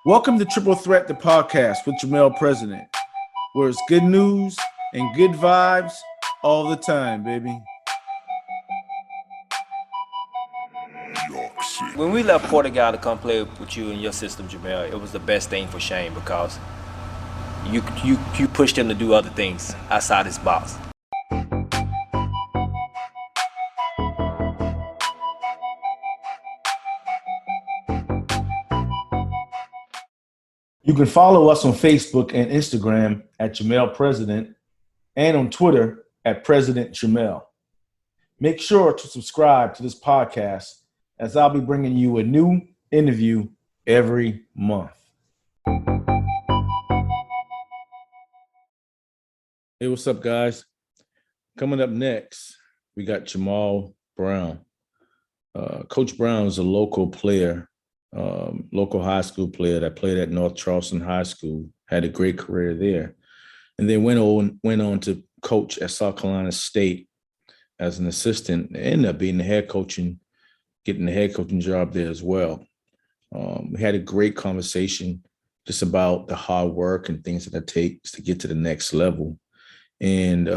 Welcome to Triple Threat, the podcast with Jermel President, where it's good news and good vibes all the time, baby. When we left Portugal to come play with you in your system, Jermel, it was the best thing for Shane because you pushed him to do other things outside his box. You can follow us on Facebook and Instagram at Jamal President and on Twitter at President Jermel. Make sure to subscribe to this podcast as I'll be bringing you a new interview every month. Hey, what's up, guys? Coming up next, we got Jamal Brown. Coach Brown is a local player, local high school player that played at North Charleston High School, had a great career there, and then went on to coach at South Carolina State as an assistant, ended up being the head coach and getting the head coaching job there as well. We had a great conversation just about the hard work and things that it takes to get to the next level, and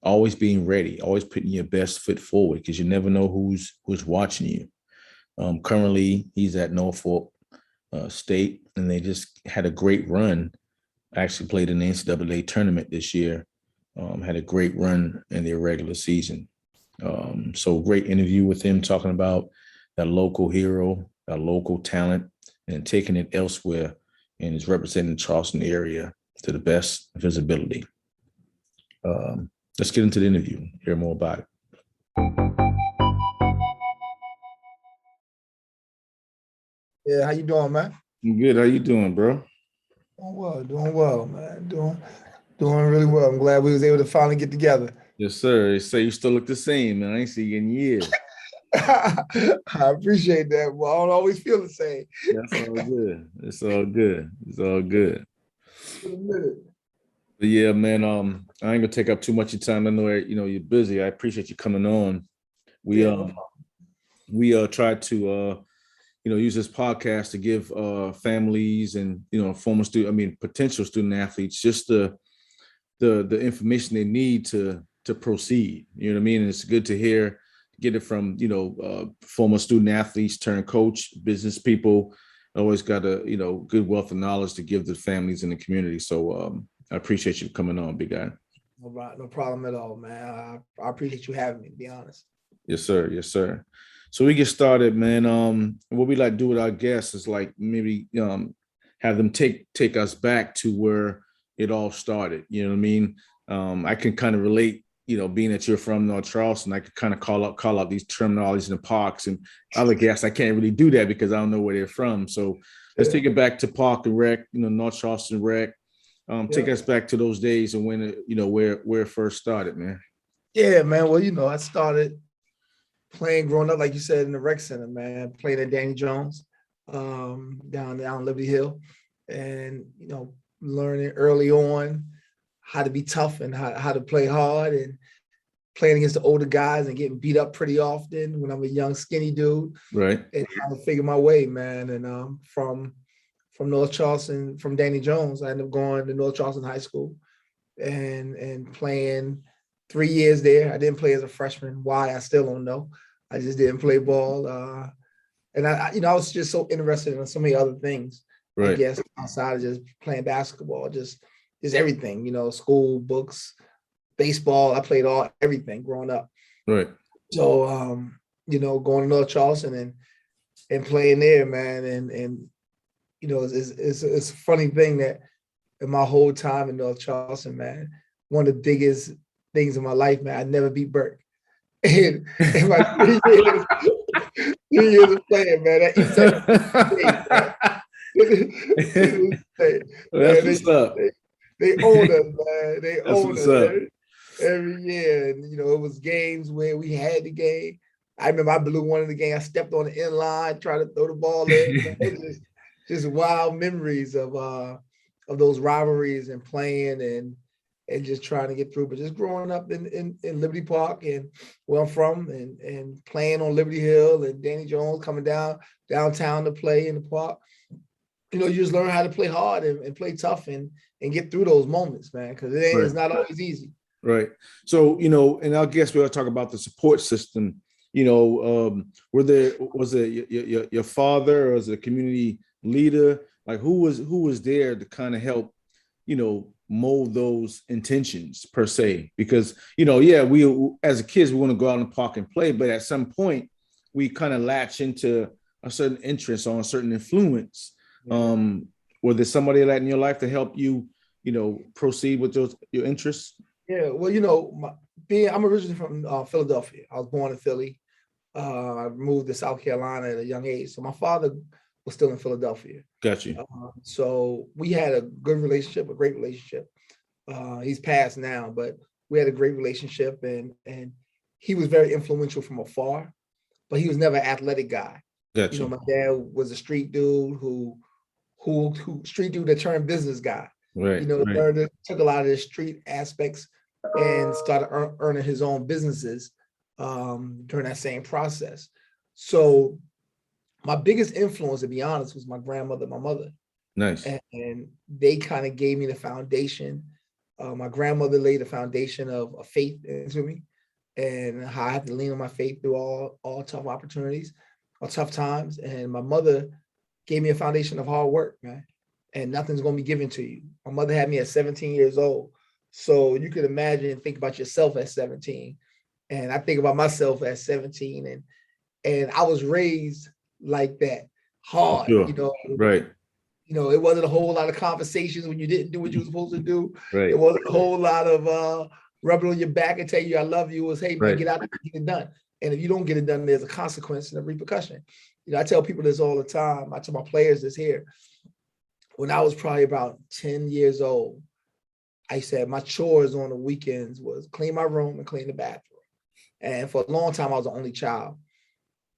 always being ready, always putting your best foot forward because you never know who's watching you. Currently, he's at Norfolk State, and they just had a great run. Actually played in the NCAA tournament this year. Had a great run in their regular season. So great interview with him talking about that local hero, that local talent, and taking it elsewhere and is representing the Charleston area to the best of his ability. Let's get into the interview, hear more about it. Yeah, how you doing, man? I'm good. How you doing, bro? Doing well, man. Doing really well. I'm glad we was able to finally get together. Yes, sir. They say you still look the same, man. I ain't seen you in years. I appreciate that. Well, I don't always feel the same. That's all good. It's all good. It's all good. In a minute. But yeah, man, I ain't gonna take up too much of your time. I know you're busy. I appreciate you coming on. We tried to use this podcast to give families and potential student athletes just the information they need to proceed. You know what I mean? And it's good to get it from former student athletes turned coach, business people. Always got a good wealth of knowledge to give the families in the community. So I appreciate you coming on, big guy. No problem at all, man. I appreciate you having me, to be honest. Yes, sir. Yes, sir. So we get started, man. What we like to do with our guests is like maybe have them take us back to where it all started. You know what I mean? I can kind of relate, being that you're from North Charleston, I could kind of call out these terminologies in the parks, and other guests I can't really do that because I don't know where they're from. So let's take it back to Park and Rec, North Charleston Rec. Take us back to those days and when where it first started, man. Yeah, man. Well, I started playing growing up, like you said, in the rec center, man. Played at Danny Jones down Liberty Hill, and learning early on how to be tough and how to play hard, and playing against the older guys and getting beat up pretty often when I'm a young skinny dude. Right. And trying to figure my way, man. And from North Charleston, from Danny Jones, I ended up going to North Charleston High School and playing 3 years there. I didn't play as a freshman. Why? I still don't know. I just didn't play ball. And I was just so interested in so many other things, right. I guess, outside of just playing basketball, just everything, school, books, baseball. I played everything growing up. Right. So, going to North Charleston and playing there, man. And it's a funny thing that in my whole time in North Charleston, man, one of the biggest things in my life, man, I never beat Burke. And in my 3 years of playing, man, that That's what's up. They own us, man. They own us every year. And, it was games where we had the game. I remember I blew one in the game. I stepped on the end line, tried to throw the ball in. Just wild memories of those rivalries and playing and just trying to get through. But just growing up in Liberty Park and where I'm from and playing on Liberty Hill and Danny Jones coming downtown to play in the park. you just learn how to play hard and play tough and get through those moments, man, because it's not always easy. Right. So, and I guess we'll talk about the support system. Was it your father or was it a community leader? Like who was there to kind of help, mold those intentions per se? Because, we as kids, we want to go out in the park and play, but at some point we kind of latch into a certain interest or a certain influence. Yeah. Was there somebody like in your life to help you, proceed with your interests? Yeah, well, I'm originally from Philadelphia. I was born in Philly. I moved to South Carolina at a young age. So my father was still in Philadelphia. Got you. So we had a good relationship, a great relationship. He's passed now, but we had a great relationship, and he was very influential from afar, but he was never an athletic guy. Got you. My dad was a street dude who street dude that turned business guy. Right. Took a lot of the street aspects and started earning his own businesses during that same process. So my biggest influence, to be honest, was my grandmother, my mother. Nice. And they kind of gave me the foundation. My grandmother laid the foundation of faith into me and how I had to lean on my faith through all tough opportunities or tough times. And my mother gave me a foundation of hard work, man. And nothing's going to be given to you. My mother had me at 17 years old. So you could imagine and think about yourself at 17. And I think about myself at 17 and I was raised like that, hard, sure. Right. It wasn't a whole lot of conversations when you didn't do what you were supposed to do. Right. It wasn't a whole lot of rubbing on your back and tell you I love you. It was, hey, man, get out and get it done. And if you don't get it done, there's a consequence and a repercussion. I tell people this all the time. I tell my players this here. When I was probably about 10 years old, I said my chores on the weekends was clean my room and clean the bathroom. And for a long time, I was the only child.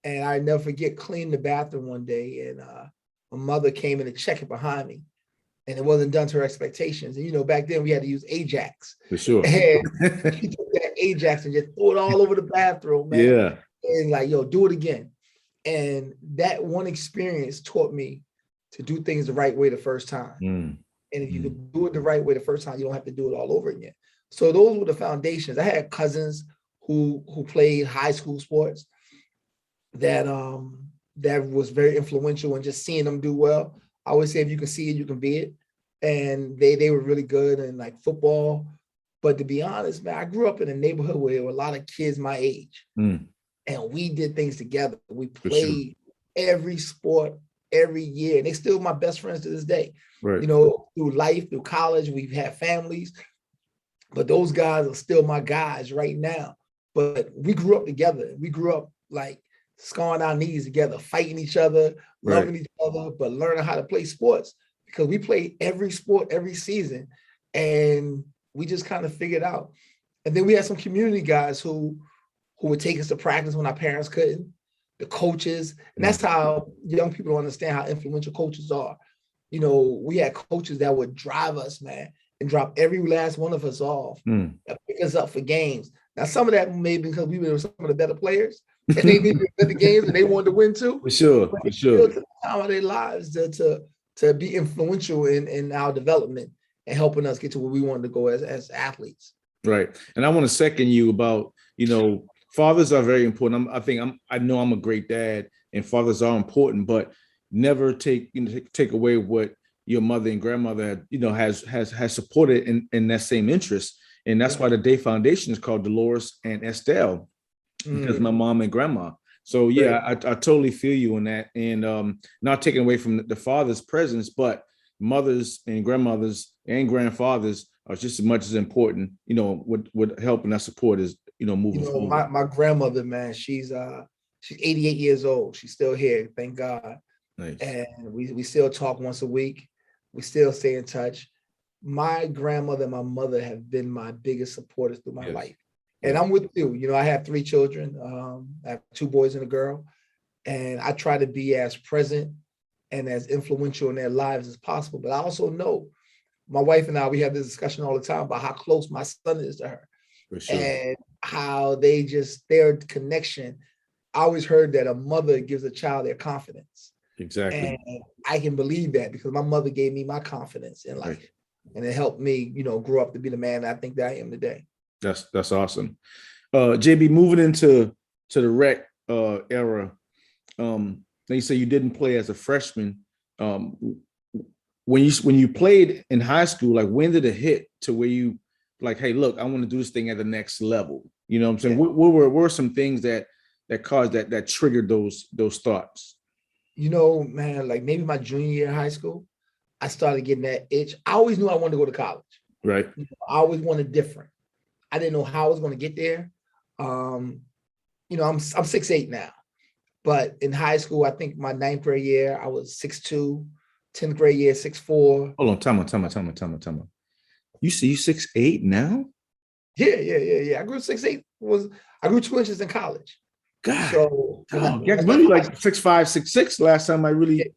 And I never forget cleaning the bathroom one day. And my mother came in to check it behind me. And it wasn't done to her expectations. And, back then we had to use Ajax. For sure. And she took that Ajax and just threw it all over the bathroom, man. Yeah. And like, do it again. And that one experience taught me to do things the right way the first time. And if you can do it the right way the first time, you don't have to do it all over again. So those were the foundations. I had cousins who played high school sports that was very influential, and just seeing them do well. I always say, if you can see it, you can be it. And they were really good in like football. But to be honest, man, I grew up in a neighborhood where there were a lot of kids my age. And we did things together. We played every sport every year. And they're still my best friends to this day. Right. Through life, through college, we've had families. But those guys are still my guys right now. But we grew up together. We grew up like scarring our knees together, fighting each other, loving each other, but learning how to play sports, because we played every sport every season. And we just kind of figured out. And then we had some community guys who would take us to practice when our parents couldn't, the coaches. And that's how young people don't understand how influential coaches are. We had coaches that would drive us, man, and drop every last one of us off and pick us up for games. Now, some of that may be because we were some of the better players and they needed to win the games and they wanted to win too. For sure. But still took the time of their lives to be influential in our development and helping us get to where we wanted to go as athletes. Right. And I want to second you about, fathers are very important. I know I'm a great dad, and fathers are important, but never take away what your mother and grandmother has supported in that same interest. And that's why the DAE Foundation is called Dolores and Estelle, because my mom and grandma. So yeah, I totally feel you on that. And not taking away from the father's presence, but mothers and grandmothers and grandfathers are just as much as important, with helping us support is, moving forward. My grandmother, man, she's 88 years old. She's still here, thank God. Nice. And we still talk once a week. We still stay in touch. My grandmother and my mother have been my biggest supporters through my life. And I'm with you. I have 3 children. I have 2 boys and a girl. And I try to be as present and as influential in their lives as possible. But I also know my wife and I, we have this discussion all the time about how close my son is to her. For sure. And how their connection. I always heard that a mother gives a child their confidence. Exactly. And I can believe that because my mother gave me my confidence in life. Right. And it helped me, grow up to be the man I think that I am today. That's awesome. JB, moving into the rec era. You say you didn't play as a freshman. When you played in high school, like when did it hit to where you like, hey, look, I want to do this thing at the next level? You know what I'm saying? Yeah. What were some things that caused that triggered those thoughts? Man, like maybe my junior year of high school, I started getting that itch. I always knew I wanted to go to college. Right. I always wanted different. I didn't know how I was going to get there. I'm 6'8" now, but in high school, I think my 9th grade year, I was 6'2", 10th grade year, 6'4". Hold on, time on. You see you 6'8" now? Yeah. I grew 6'8". I grew 2 inches in college. God. So really like 6'5", 6'6" last time I really.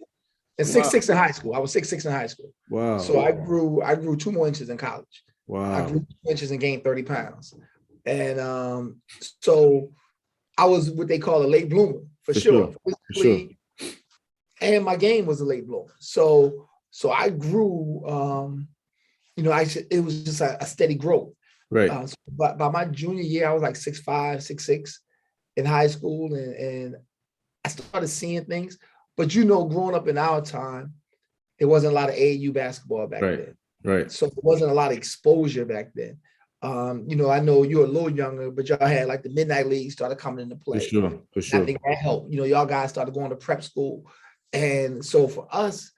And 6'6" in high school. I was 6'6" in high school. Wow. So I grew 2 more inches in college. Wow. I grew 2 inches and gained 30 pounds. And so I was what they call a late bloomer for sure. And my game was a late bloomer. So I grew, it was just a steady growth. Right. But by my junior year, I was like 6'5", 6'6" in high school. And I started seeing things. But growing up in our time, there wasn't a lot of AAU basketball back then. Right. So there wasn't a lot of exposure back then. I know you're a little younger, but y'all had like the Midnight League started coming into play. For sure. I think that helped. Y'all guys started going to prep school. And so for us,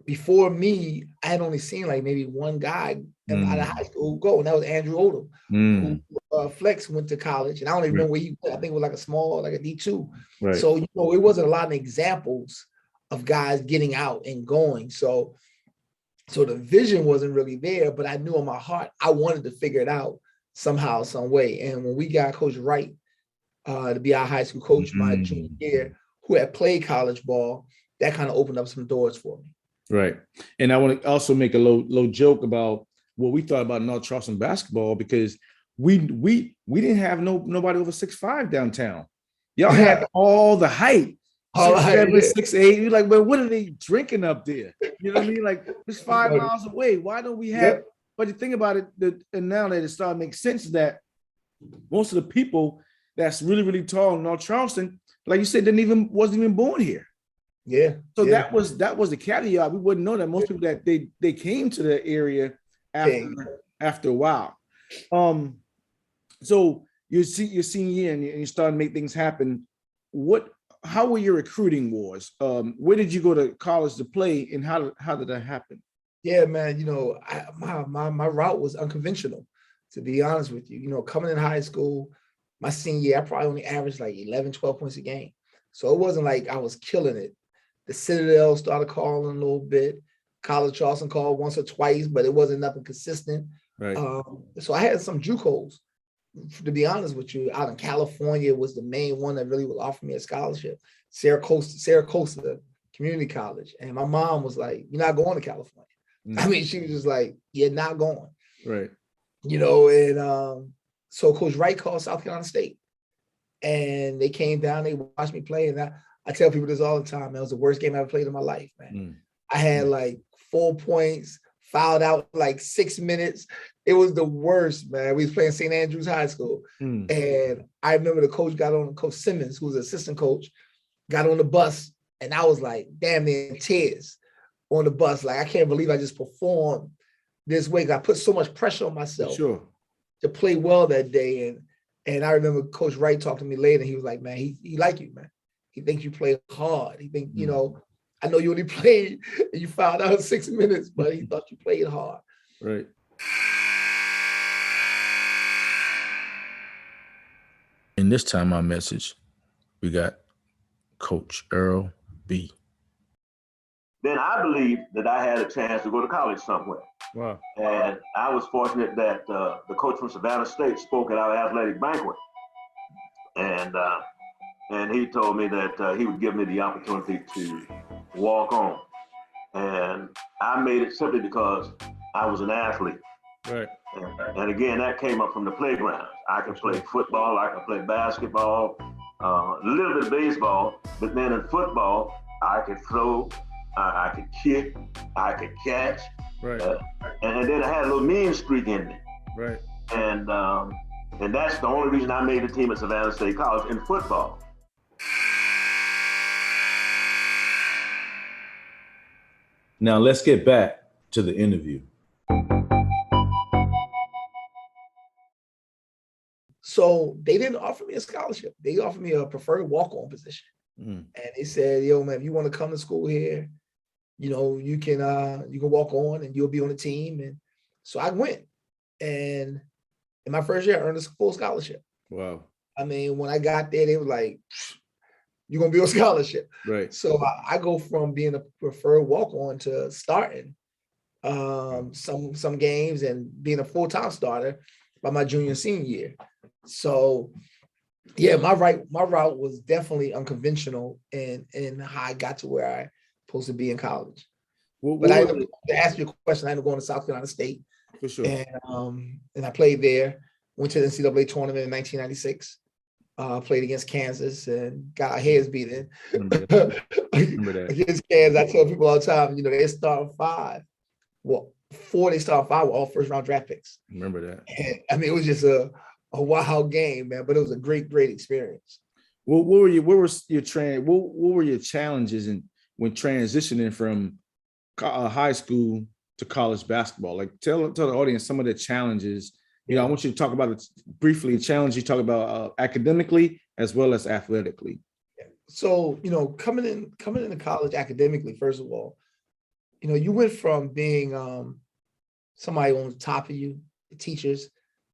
before me, I had only seen like maybe one guy out of high school go, and that was Andrew Odom, who Flex went to college. And I don't even remember where he went. I think it was like a D2. Right. So, it wasn't a lot of examples of guys getting out and going. So the vision wasn't really there, but I knew in my heart, I wanted to figure it out somehow, some way. And when we got Coach Wright to be our high school coach my junior year, who had played college ball, that kind of opened up some doors for me. Right. And I want to also make a low joke about what we thought about North Charleston basketball, because we didn't have nobody over 6'5" downtown. Y'all had all the height. 6'7", 6'8". You're like, but what are they drinking up there? You know what I mean? Like, it's 5 miles away. Why don't we have? But the thing about it, and now that it started to make sense, is that most of the people that's really, really tall in North Charleston, like you said, wasn't even born here. Yeah. So that was the caveat. We wouldn't know that most people that they came to the area after a while. So you're senior year and you start to make things happen. How were your recruiting wars? Where did you go to college to play, and how did that happen? Yeah, man. My route was unconventional, to be honest with you. Coming in high school, my senior year, I probably only averaged like 11, 12 points a game. So it wasn't like I was killing it. The Citadel started calling a little bit. College Charleston called once or twice, but it wasn't nothing consistent. Right. So I had some JUCOs, to be honest with you. Out in California was the main one that really would offer me a scholarship. Saracosta Community College. And my mom was like, "You're not going to California." I mean, she was just like, "You're not going." Right. And so Coach Wright called South Carolina State. And they came down, they watched me play. And I tell people this all the time, man. It was the worst game I ever played in my life, man. I had like 4 points, fouled out like 6 minutes. It was the worst, man. We was playing St. Andrews High School. And I remember the coach got on, Coach Simmons, who was an assistant coach, got on the bus. And I was like, damn near in tears on the bus. Like, I can't believe I just performed this way. I put so much pressure on myself to play well that day. And I remember Coach Wright talked to me later. He was like, man, he like you, man. He thinks you play hard. He think, I know you only played and you fouled out in 6 minutes, but he thought you played hard. Right. In this time, our message, we got Coach Earl B. Then I believed that I had a chance to go to college somewhere. Wow. And I was fortunate that the coach from Savannah State spoke at our athletic banquet. And he told me that he would give me the opportunity to walk on. And I made it simply because I was an athlete. Right. And again, that came up from the playground. I can play football, I can play basketball, a little bit of baseball, but then in football, I could throw, I could kick, I could catch. Right. And then I had a little mean streak in me. Right. And that's the only reason I made the team at Savannah State College in football. Now let's get back to the interview. So they didn't offer me a scholarship. They offered me a preferred walk-on position. And they said, yo, man, if you want to come to school here, you know, you can walk on and you'll be on the team. And so I went. And in my first year, I earned a full scholarship. Wow. I mean, when I got there, they were like, you're going to be on scholarship. Right. So I go from being a preferred walk-on to starting some games and being a full-time starter by my junior and senior year. So yeah, my route was definitely unconventional in how I got to where I supposed to be in college. But I ended up, to answer your question, I ended up going to South Carolina State. For sure. And I played there, went to the NCAA tournament in 1996, played against Kansas and got our heads beaten. Remember that. Against Kansas, I tell people all the time, you know, they start 5. Well, 4 they start 5 were all first round draft picks. Remember that. And, I mean, it was just a wild game, man, but it was a great experience. What were your challenges when transitioning from high school to college basketball? Like tell the audience some of the challenges. You know, I want you to talk about it briefly. Challenge you talk about academically as well as athletically. So, you know, coming into college academically, first of all, you know, you went from being somebody on the top of you, the teachers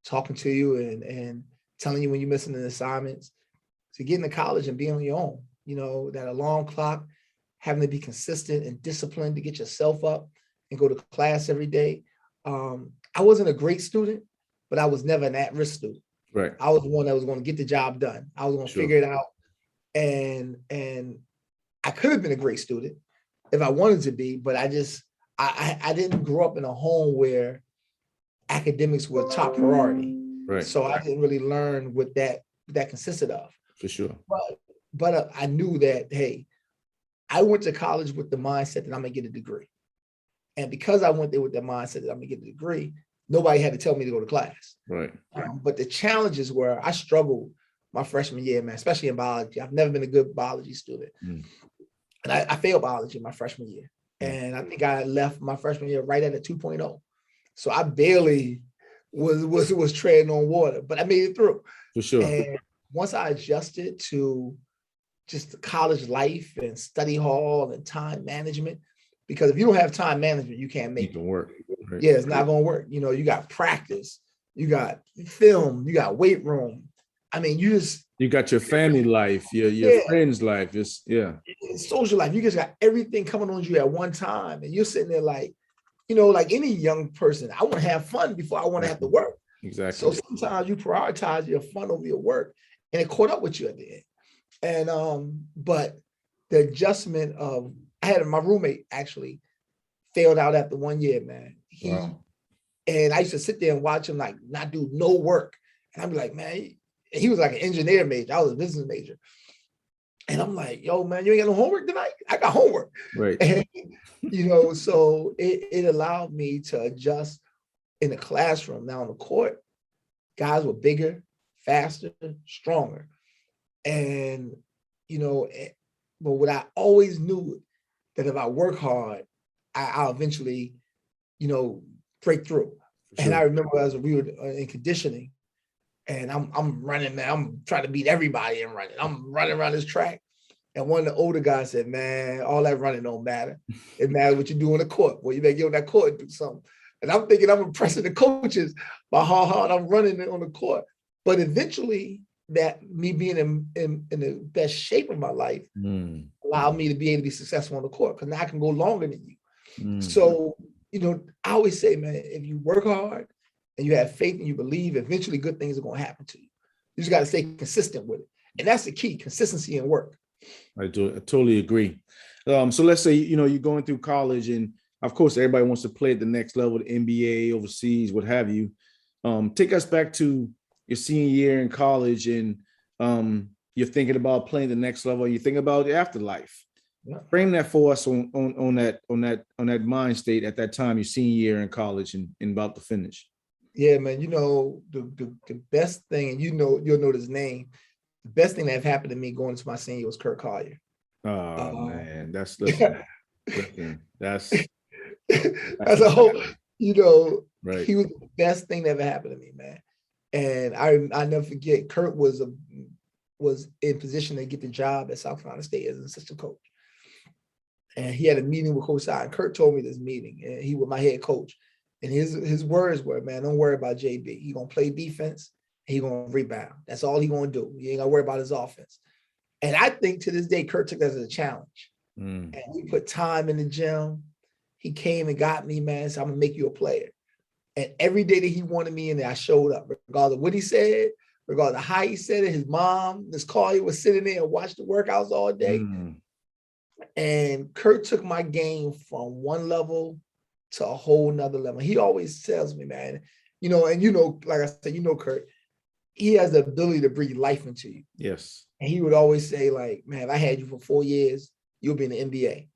talking to you and telling you when you're missing the assignments, to getting to college and being on your own. You know, that alarm clock, having to be consistent and disciplined to get yourself up and go to class every day. I wasn't a great student, but I was never an at-risk student. Right. I was the one that was going to get the job done. I was going to figure it out. And I could have been a great student if I wanted to be, but I didn't grow up in a home where academics were top priority. Right. So I didn't really learn what that consisted of. For sure. But I knew that, hey, I went to college with the mindset that I'm going to get a degree. And because I went there with the mindset that I'm going to get a degree, nobody had to tell me to go to class. Right. But the challenges were I struggled my freshman year, man, especially in biology. I've never been a good biology student. And I failed biology my freshman year. And I think I left my freshman year right at a 2.0. So I barely was treading on water, but I made it through. For sure. And once I adjusted to just the college life and study hall and time management, because if you don't have time management, you can't make it work. Right. Yeah, it's not going to work. You know, you got practice, you got film, you got weight room. I mean, you got your family life, your friends' life, social life. You just got everything coming on you at one time, and you're sitting there like, you know, like any young person, I want to have fun before I want to have to work. Exactly. So sometimes you prioritize your fun over your work, and it caught up with you at the end. And but the adjustment of I had my roommate actually failed out after 1 year, man. And I used to sit there and watch him like not do no work, and I'd be like, man. He was like an engineer major. I was a business major. And I'm like, yo, man, you ain't got no homework tonight? I got homework. Right. And, you know, so it allowed me to adjust in the classroom. Now on the court, guys were bigger, faster, stronger. And, you know, but what I always knew that if I work hard, I'll eventually, you know, break through. Sure. And I remember as we were in conditioning, and I'm running, man. I'm trying to beat everybody in running. I'm running around this track. And one of the older guys said, man, all that running don't matter. It matters what you do on the court. Well, you better get on that court and do something. And I'm thinking I'm impressing the coaches by how hard I'm running on the court. But eventually, that me being in the best shape of my life allowed me to be able to be successful on the court, because now I can go longer than you. So, you know, I always say, man, if you work hard, and you have faith and you believe, eventually good things are going to happen to you. You just got to stay consistent with it. And that's the key, consistency and work. I totally agree. So let's say, you know, you're going through college, and of course, everybody wants to play at the next level, the NBA, overseas, what have you. Take us back to your senior year in college, and you're thinking about playing the next level. You think about the afterlife. Frame that for us on that mind state at that time, your senior year in college and about to finish. Yeah, man. The best thing, and you'll know his name. The best thing that happened to me going into my senior year was Kurt Collier. Oh man, listen, that's as a whole, right. He was the best thing that ever happened to me, man. And I never forget, Kurt was in position to get the job at South Carolina State as an assistant coach. And he had a meeting with Coach Sy, and Kurt told me this meeting, and he was my head coach. And his words were, man, don't worry about JB. He gonna play defense, and he gonna rebound. That's all he gonna do. You ain't gotta worry about his offense. And I think to this day, Kurt took that as a challenge. And we put time in the gym. He came and got me, man, so I'm gonna make you a player. And every day that he wanted me in there, I showed up, regardless of what he said, regardless of how he said it. His mom, Miss Carly, was sitting there and watched the workouts all day. And Kurt took my game from one level to a whole nother level. He always tells me, man, like I said, Kurt, he has the ability to breathe life into you. Yes. And he would always say, like, man, if I had you for 4 years, you'll be in the NBA.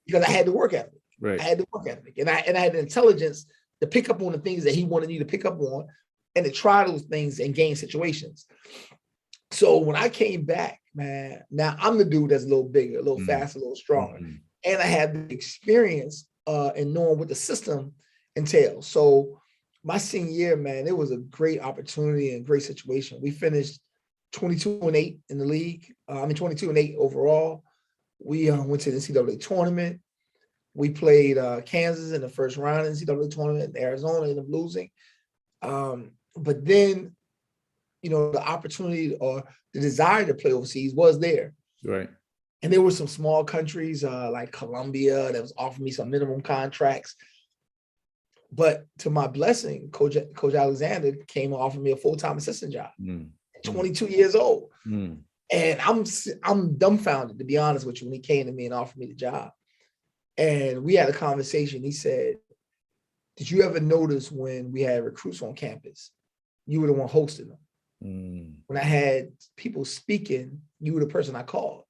Because I had the work ethic. Right. I had the work ethic. And I had the intelligence to pick up on the things that he wanted you to pick up on and to try those things in game situations. So when I came back, man, now I'm the dude that's a little bigger, a little faster, a little stronger. And I had the experience in knowing what the system entails. So my senior year, man, it was a great opportunity and great situation. We finished 22-8 in the league. 22-8 overall. We went to the NCAA tournament. We played Kansas in the first round of the NCAA tournament, in Arizona, ended up losing. But then, the opportunity or the desire to play overseas was there. Right. And there were some small countries like Colombia that was offering me some minimum contracts. But to my blessing, Coach Alexander came and offered me a full-time assistant job at 22 years old. And I'm dumbfounded, to be honest with you, when he came to me and offered me the job. And we had a conversation. He said, did you ever notice when we had recruits on campus, you were the one hosting them? When I had people speaking, you were the person I called.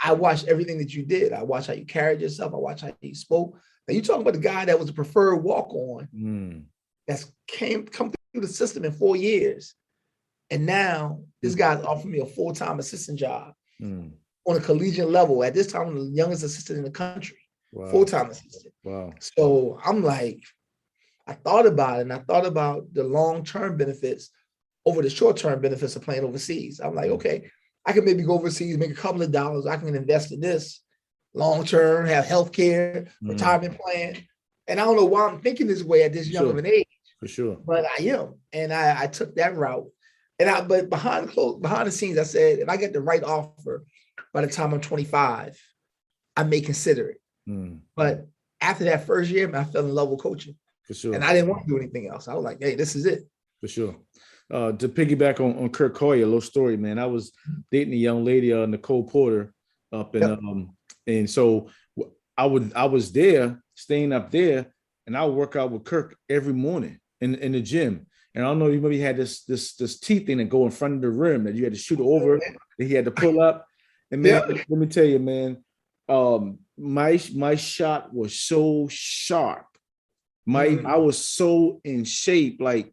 I watched everything that you did. I watched how you carried yourself. I watched how you spoke. Now, you're talking about the guy that was a preferred walk-on that's come through the system in 4 years. And now this guy's offering me a full-time assistant job on a collegiate level. At this time, I'm the youngest assistant in the country. Wow. Full-time assistant. Wow. So I'm like, I thought about it, and I thought about the long-term benefits over the short-term benefits of playing overseas. I'm like, okay, I can maybe go overseas, make a couple of dollars. I can invest in this long-term, have healthcare, retirement plan. And I don't know why I'm thinking this way at this young of an age. For sure. But I am. And I took that route. But behind the scenes, I said, if I get the right offer by the time I'm 25, I may consider it. But after that first year, I fell in love with coaching. For sure. And I didn't want to do anything else. I was like, hey, this is it. For sure. To piggyback on Kurt Collier, a little story, man. I was dating a young lady, Nicole Porter, up in and so I was there, staying up there, and I would work out with Kirk every morning in the gym. And I don't know, you maybe had this teeth thing that go in front of the rim that you had to shoot over, that he had to pull up. And man, let me tell you, man, my shot was so sharp. I was so in shape. Like,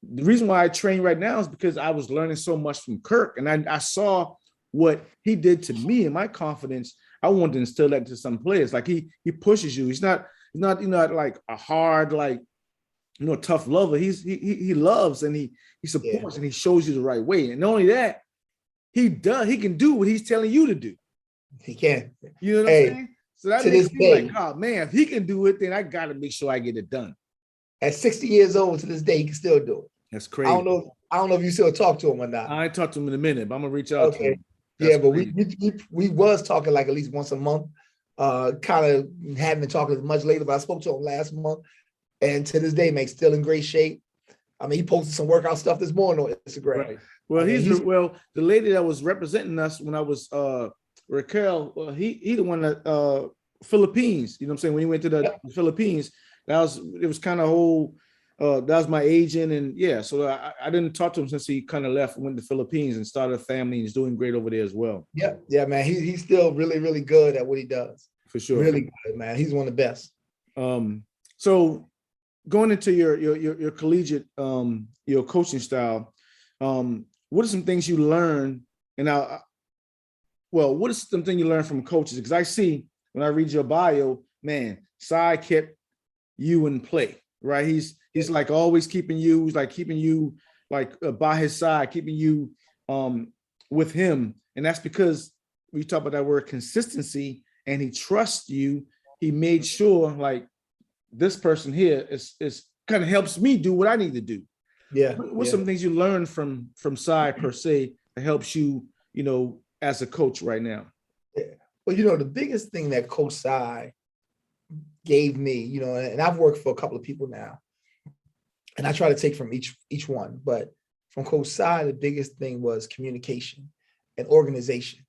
the reason why I train right now is because I was learning so much from Kirk, and I saw what he did to me and my confidence. I wanted to instill that to some players. Like, he pushes you. He's not like a hard, like, tough lover. He loves and he supports and he shows you the right way. And not only that, he can do what he's telling you to do. He can. You know what I'm saying? So that makes me like, oh man, if he can do it, then I got to make sure I get it done. At 60 years old, to this day, he can still do it. That's crazy. I don't know if you still talk to him or not. I ain't talked to him in a minute, but I'm gonna reach out to him. That's but we was talking like at least once a month. Kind of haven't been talking as much lately, but I spoke to him last month, and to this day, man, still in great shape. I mean, he posted some workout stuff this morning on Instagram. Right. Well, the lady that was representing us when I was Raquel, he the one that Philippines. You know what I'm saying? When he went to the Philippines, it was kind of whole that was my agent, and yeah, so I didn't talk to him since he kind of left, went to the Philippines and started a family. And he's doing great over there as well. Yeah, man. He's still really, really good at what he does. For sure. Really good, man. He's one of the best. So going into your collegiate your coaching style, what are some things you learned? And what is something you learned from coaches? Because I see when I read your bio, man, Cy kept you in play, right? He's like always keeping you, he's like keeping you like by his side, keeping you with him. And that's because we talk about that word consistency, and he trusts you. He made sure like this person here is kind of helps me do what I need to do. Yeah. What's some things you learned from Cy per se that helps you, as a coach right now? Yeah. Well, the biggest thing that Coach Cy gave me, and I've worked for a couple of people now, and I try to take from each one, but from Coach Cy, the biggest thing was communication and organization.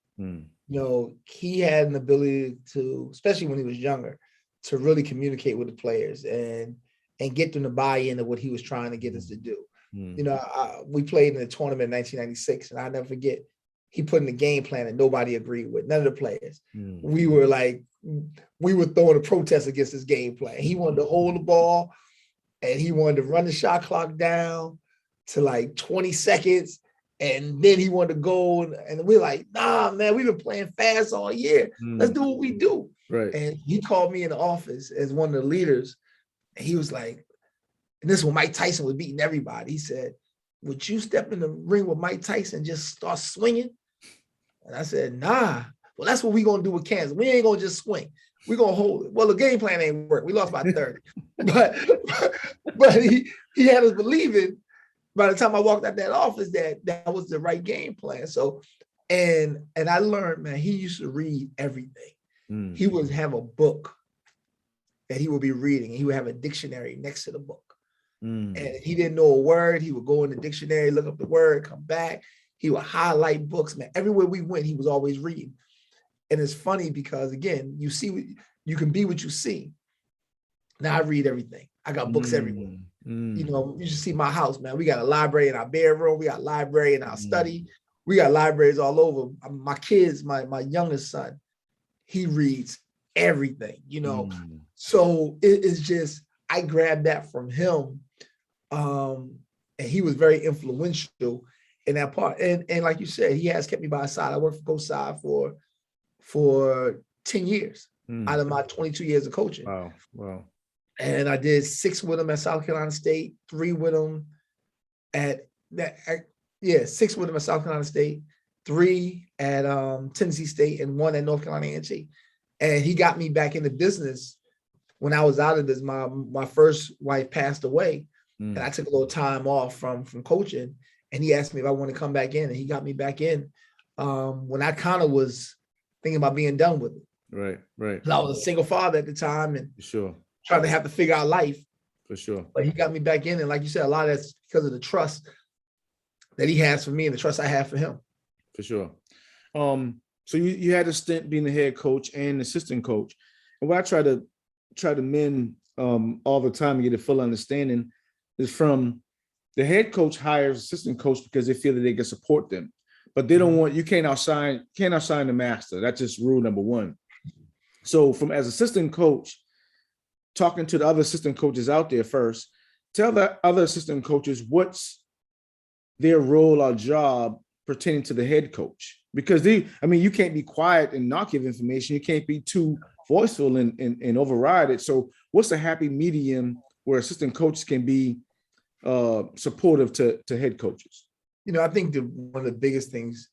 He had an ability to, especially when he was younger, to really communicate with the players and get them to buy into what he was trying to get us to do. We played in the tournament in 1996, and I'll never forget, he put in a game plan that nobody agreed with, none of the players. We were throwing a protest against his game plan. He wanted to hold the ball, and he wanted to run the shot clock down to like 20 seconds. And then he wanted to go, and we're like, nah, man, we've been playing fast all year. Let's do what we do. Right. And he called me in the office as one of the leaders. And he was like, and this is when Mike Tyson was beating everybody. He said, would you step in the ring with Mike Tyson and just start swinging? And I said, nah. Well, that's what we're going to do with Kansas. We ain't going to just swing. We're going to hold it. Well, the game plan ain't work. We lost by 30. but he had us believing by the time I walked out that office that was the right game plan. So, and I learned, man, he used to read everything. He would have a book that he would be reading, and he would have a dictionary next to the book. And if he didn't know a word, he would go in the dictionary, look up the word, come back. He would highlight books, man. Everywhere we went, he was always reading. And it's funny because, again, you can be what you see. Now I read everything. I got books everywhere. You should see my house, man. We got a library in our bedroom. We got a library in our study. We got libraries all over. My kids, my youngest son, he reads everything, So it's just, I grabbed that from him. And he was very influential in that part. And like you said, he has kept me by his side. I worked for Coach Cy for 10 years out of my 22 years of coaching. Wow. And I did 6 with him at South Carolina State, 3 with him 6 with him at South Carolina State, 3 at Tennessee State, and 1 at North Carolina A&T. And he got me back in the business when I was out of this. My first wife passed away, and I took a little time off from coaching. And he asked me if I want to come back in, and he got me back in when I kind of was thinking about being done with it. Right. I was a single father at the time, and sure, trying to have to figure out life. For sure. But he got me back in, and like you said, a lot of that's because of the trust that he has for me and the trust I have for him. For sure. So you had a stint being the head coach and assistant coach, and what I try to mend all the time and get a full understanding is from the head coach hires assistant coach because they feel that they can support them, but they don't want, you can't outshine the master. That's just rule number 1. So from as assistant coach, talking to the other assistant coaches out there first, tell the other assistant coaches what's their role or job pertaining to the head coach, because you can't be quiet and not give information. You can't be too forceful and override it. So what's the happy medium where assistant coaches can be supportive to head coaches? I think one of the biggest things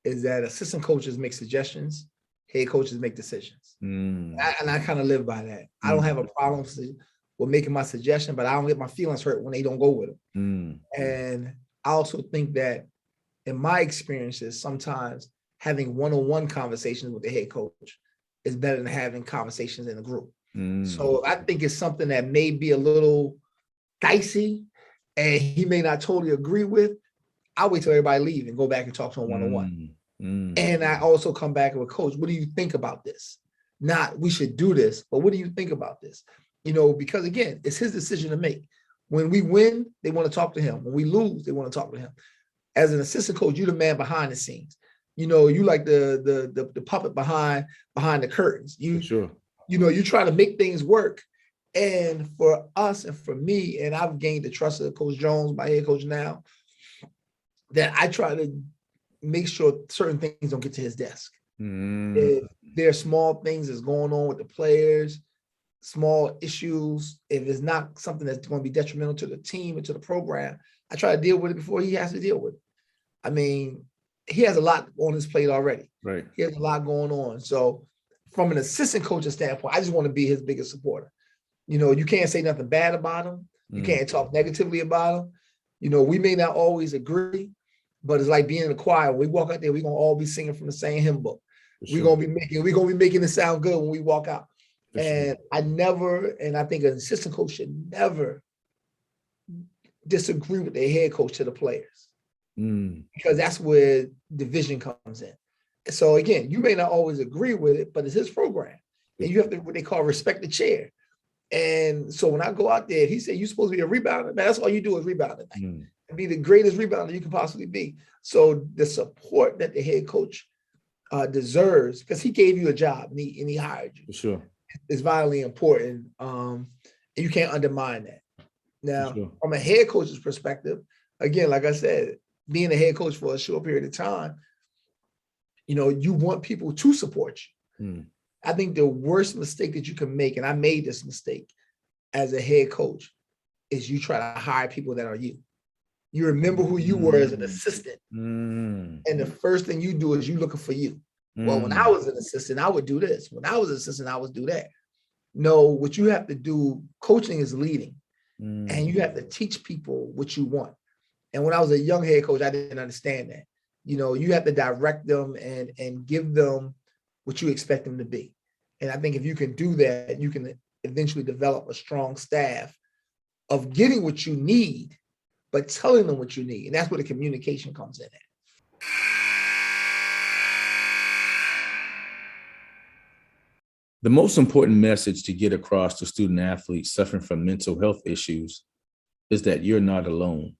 is that assistant coaches make suggestions, head coaches make decisions. And I kind of live by that. I don't have a problem with making my suggestion, but I don't get my feelings hurt when they don't go with them. And I also think that in my experiences, sometimes having one-on-one conversations with the head coach is better than having conversations in a group. So I think it's something that may be a little dicey and he may not totally agree with. I wait till everybody leave and go back and talk to him one-on-one. And I also come back with, coach, what do you think about this? Not we should do this, but what do you think about this? Because again, it's his decision to make. When we win, they want to talk to him. When we lose, they want to talk to him. As an assistant coach, you're the man behind the scenes. You know, you like the puppet behind the curtains. For sure. You know, you try to make things work. And for us and for me, and I've gained the trust of Coach Jones, my head coach now, that I try to make sure certain things don't get to his desk. If there are small things that's going on with the players, small issues, if it's not something that's going to be detrimental to the team and to the program, I try to deal with it before he has to deal with it. I mean, he has a lot on his plate already. Right. He has a lot going on. So from an assistant coach's standpoint, I just want to be his biggest supporter. You know, you can't say nothing bad about him. You can't talk negatively about him. You know, we may not always agree, but it's like being in the choir. When we walk out there, we're gonna all be singing from the same hymn book. We're gonna be making it sound good when we walk out. And I think an assistant coach should never disagree with their head coach to the players, because that's where division comes in. So again, you may not always agree with it, but it's his program, and you have to what they call respect the chair. And so when I go out there, he said, "You're supposed to be a rebounder." Man, that's all you do is rebound tonight, and be the greatest rebounder you can possibly be. So the support that the head coach deserves, because he gave you a job and he hired you. For sure. Is vitally important. And you can't undermine that. Now, from a head coach's perspective, again, like I said, being a head coach for a short period of time, you know, you want people to support you. I think the worst mistake that you can make, and I made this mistake as a head coach, is you try to hire people that are you. You remember who you were as an assistant. And the first thing you do is you looking for you. Well, when I was an assistant, I would do this. When I was an assistant, I would do that. No, what you have to do, coaching is leading. And you have to teach people what you want. And when I was a young head coach, I didn't understand that. You know, you have to direct them and give them what you expect them to be. And I think if you can do that, you can eventually develop a strong staff of getting what you need, but telling them what you need. And that's where the communication comes in at. The most important message to get across to student athletes suffering from mental health issues is that you're not alone.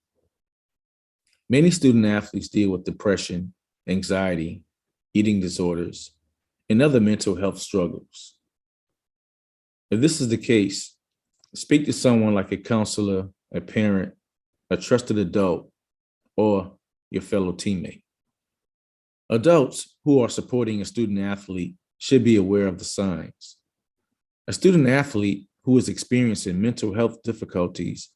Many student athletes deal with depression, anxiety, eating disorders, and other mental health struggles. If this is the case, speak to someone like a counselor, a parent, a trusted adult, or your fellow teammate. Adults who are supporting a student athlete should be aware of the signs. A student athlete who is experiencing mental health difficulties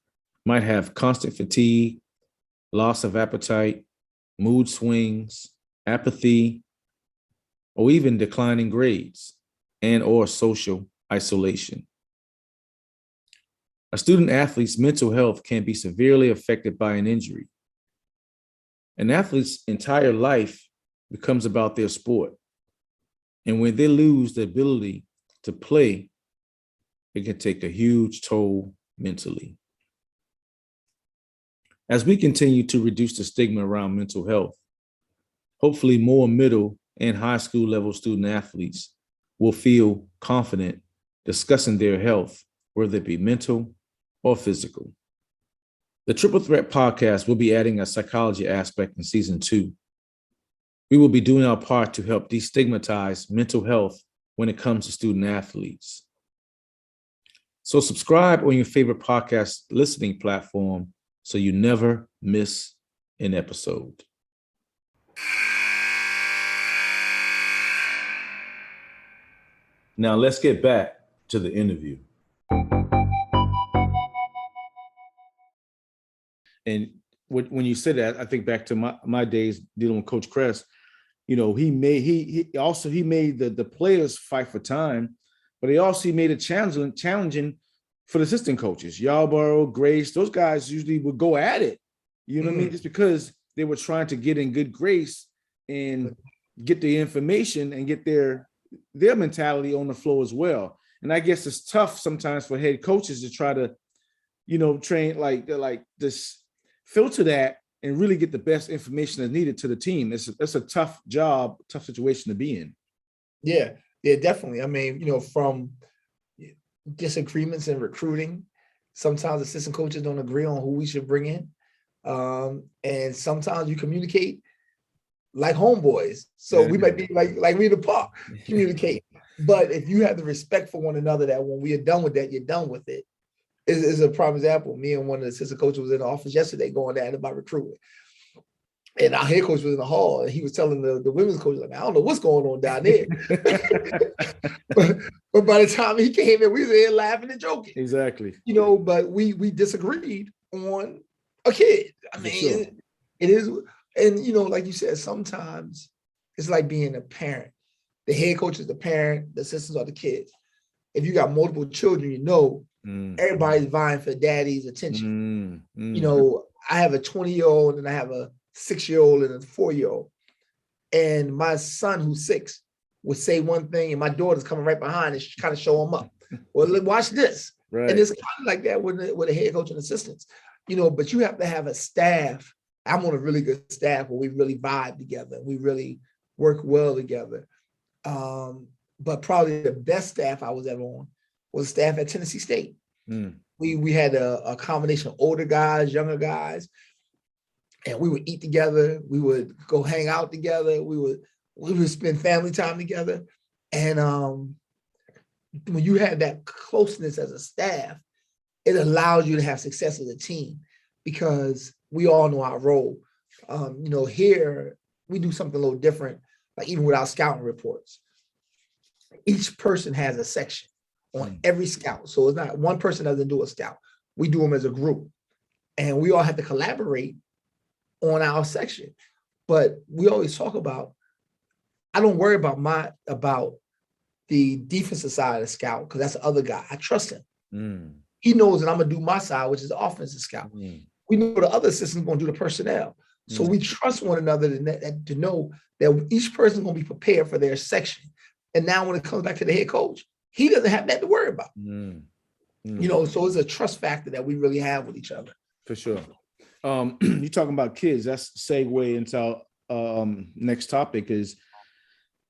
might have constant fatigue, loss of appetite, mood swings, apathy, or even declining grades and or social isolation. A student athlete's mental health can be severely affected by an injury. An athlete's entire life becomes about their sport. And when they lose the ability to play, it can take a huge toll mentally. As we continue to reduce the stigma around mental health, hopefully more middle and high school level student athletes will feel confident discussing their health, whether it be mental or physical. The Triple Threat podcast will be adding a psychology aspect in season 2. We will be doing our part to help destigmatize mental health when it comes to student athletes. So subscribe on your favorite podcast listening platform so you never miss an episode. Now let's get back to the interview. And when you said that, I think back to my days dealing with Coach Kress. You know, he made the players fight for time, but he also made it challenging for the assistant coaches. Yarborough, Grace, those guys usually would go at it. You know what I mean? Just because they were trying to get in good grace and get the information and get their mentality on the floor as well. And I guess it's tough sometimes for head coaches to try to, you know, train like this, filter that and really get the best information that's needed to the team. It's a tough job, tough situation to be in. Yeah, definitely. I mean, you know, from disagreements in recruiting, Sometimes assistant coaches don't agree on who we should bring in. And sometimes you communicate like homeboys. So we might be like we in the park, communicate. But if you have the respect for one another, that when we are done with that, you're done with it. Is a prime example. Me and one of the assistant coaches was in the office yesterday going at it about recruitment. And our head coach was in the hall, and he was telling the women's coach, like, I don't know what's going on down there. but by the time he came in, we were there laughing and joking. Exactly. But we disagreed on a kid. I mean, it is, and like you said, sometimes it's like being a parent. The head coach is the parent, the assistants are the kids. If you got multiple children, everybody's vying for daddy's attention. I have a 20-year-old and I have a 6-year-old and a 4-year-old. And my son, who's 6, would say one thing, and my daughter's coming right behind and kind of show him up. Well, watch this. Right. And it's kind of like that with a head coach and assistants. But you have to have a staff. I'm on a really good staff where we really vibe together. We really work well together. But probably the best staff I was ever on was staff at Tennessee State. We had a combination of older guys, younger guys, and we would eat together. We would go hang out together. We would spend family time together. And when you have that closeness as a staff, it allows you to have success as a team because we all know our role. Here we do something a little different, like even with our scouting reports. Each person has a section on every scout. So it's not one person doesn't do a scout. We do them as a group. And we all have to collaborate on our section. But we always talk about, I don't worry about the defensive side of the scout because that's the other guy. I trust him. He knows that I'm going to do my side, which is the offensive scout. We know the other assistant's going to do the personnel. So we trust one another to know that each person's going to be prepared for their section. And now when it comes back to the head coach, he doesn't have that to worry about. So it's a trust factor that we really have with each other. For sure. You're talking about kids. That's segue into our next topic is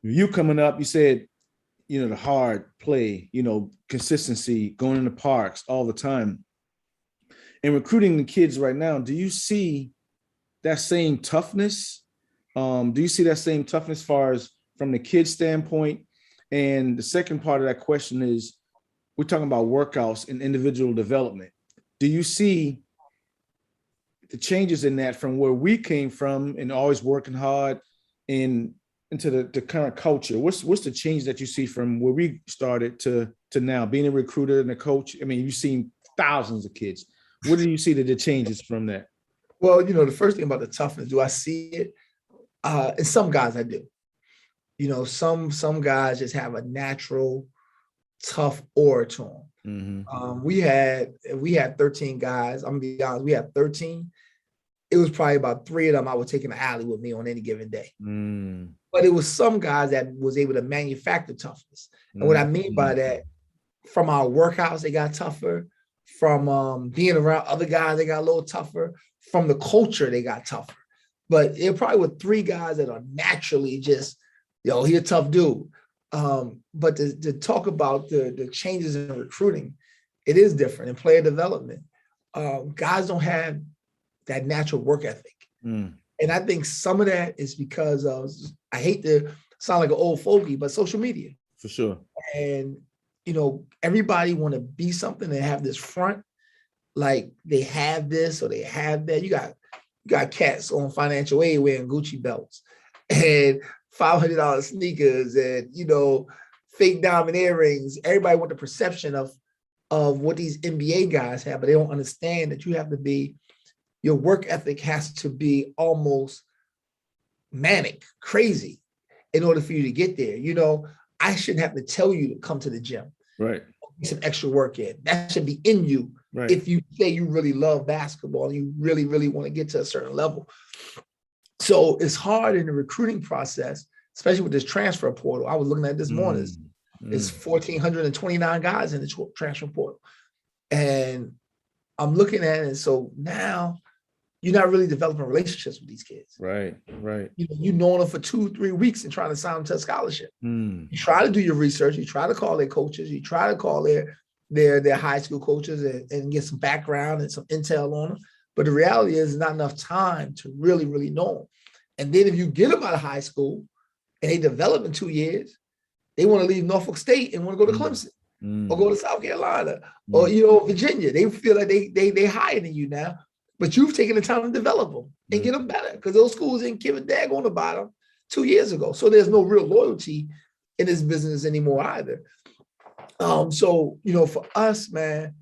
you coming up, you said, the hard play, consistency, going in the parks all the time. And recruiting the kids right now, do you see that same toughness? Do you see that same toughness as far as from the kid's standpoint? And the second part of that question is, we're talking about workouts and individual development. Do you see the changes in that from where we came from and always working hard into the current culture? What's the change that you see from where we started to now being a recruiter and a coach? I mean, you've seen thousands of kids. What do you see the changes from that? Well, the first thing about the toughness, do I see it? And some guys I do. Some guys just have a natural tough aura to them. We had 13 guys. I'm gonna be honest, we had 13. It was probably about 3 of them I would take in the alley with me on any given day. But it was some guys that was able to manufacture toughness. And what I mean by that, from our workouts, they got tougher. From being around other guys, they got a little tougher. From the culture, they got tougher. But it probably were 3 guys that are naturally just, he a tough dude. But to talk about the changes in recruiting, it is different in player development. Guys don't have that natural work ethic. And I think some of that is because of, I hate to sound like an old fogey, but social media. For sure. And, everybody want to be something and have this front, like they have this or they have that. You got cats on financial aid wearing Gucci belts and $500 sneakers and, fake diamond earrings. Everybody want the perception of what these NBA guys have, but they don't understand that you have to be, your work ethic has to be almost manic, crazy in order for you to get there. I shouldn't have to tell you to come to the gym. Right. Get some extra work in. That should be in you. Right. If you say you really love basketball and you really, really want to get to a certain level. So it's hard in the recruiting process, especially with this transfer portal. I was looking at this morning. It's 1,429 guys in the transfer portal. And I'm looking at it. And so now you're not really developing relationships with these kids. Right. You know them for 2-3 weeks and trying to sign them to a scholarship. You try to do your research. You try to call their coaches. You try to call their their high school coaches and get some background and some intel on them. But the reality is, not enough time to really, really know them. And then if you get them out of high school and they develop in 2 years, they want to leave Norfolk State and want to go to Clemson or go to South Carolina or, Virginia. They feel like they higher than you now, but you've taken the time to develop them and get them better, because those schools didn't give a dag on about them 2 years ago. So there's no real loyalty in this business anymore either. So, for us, man,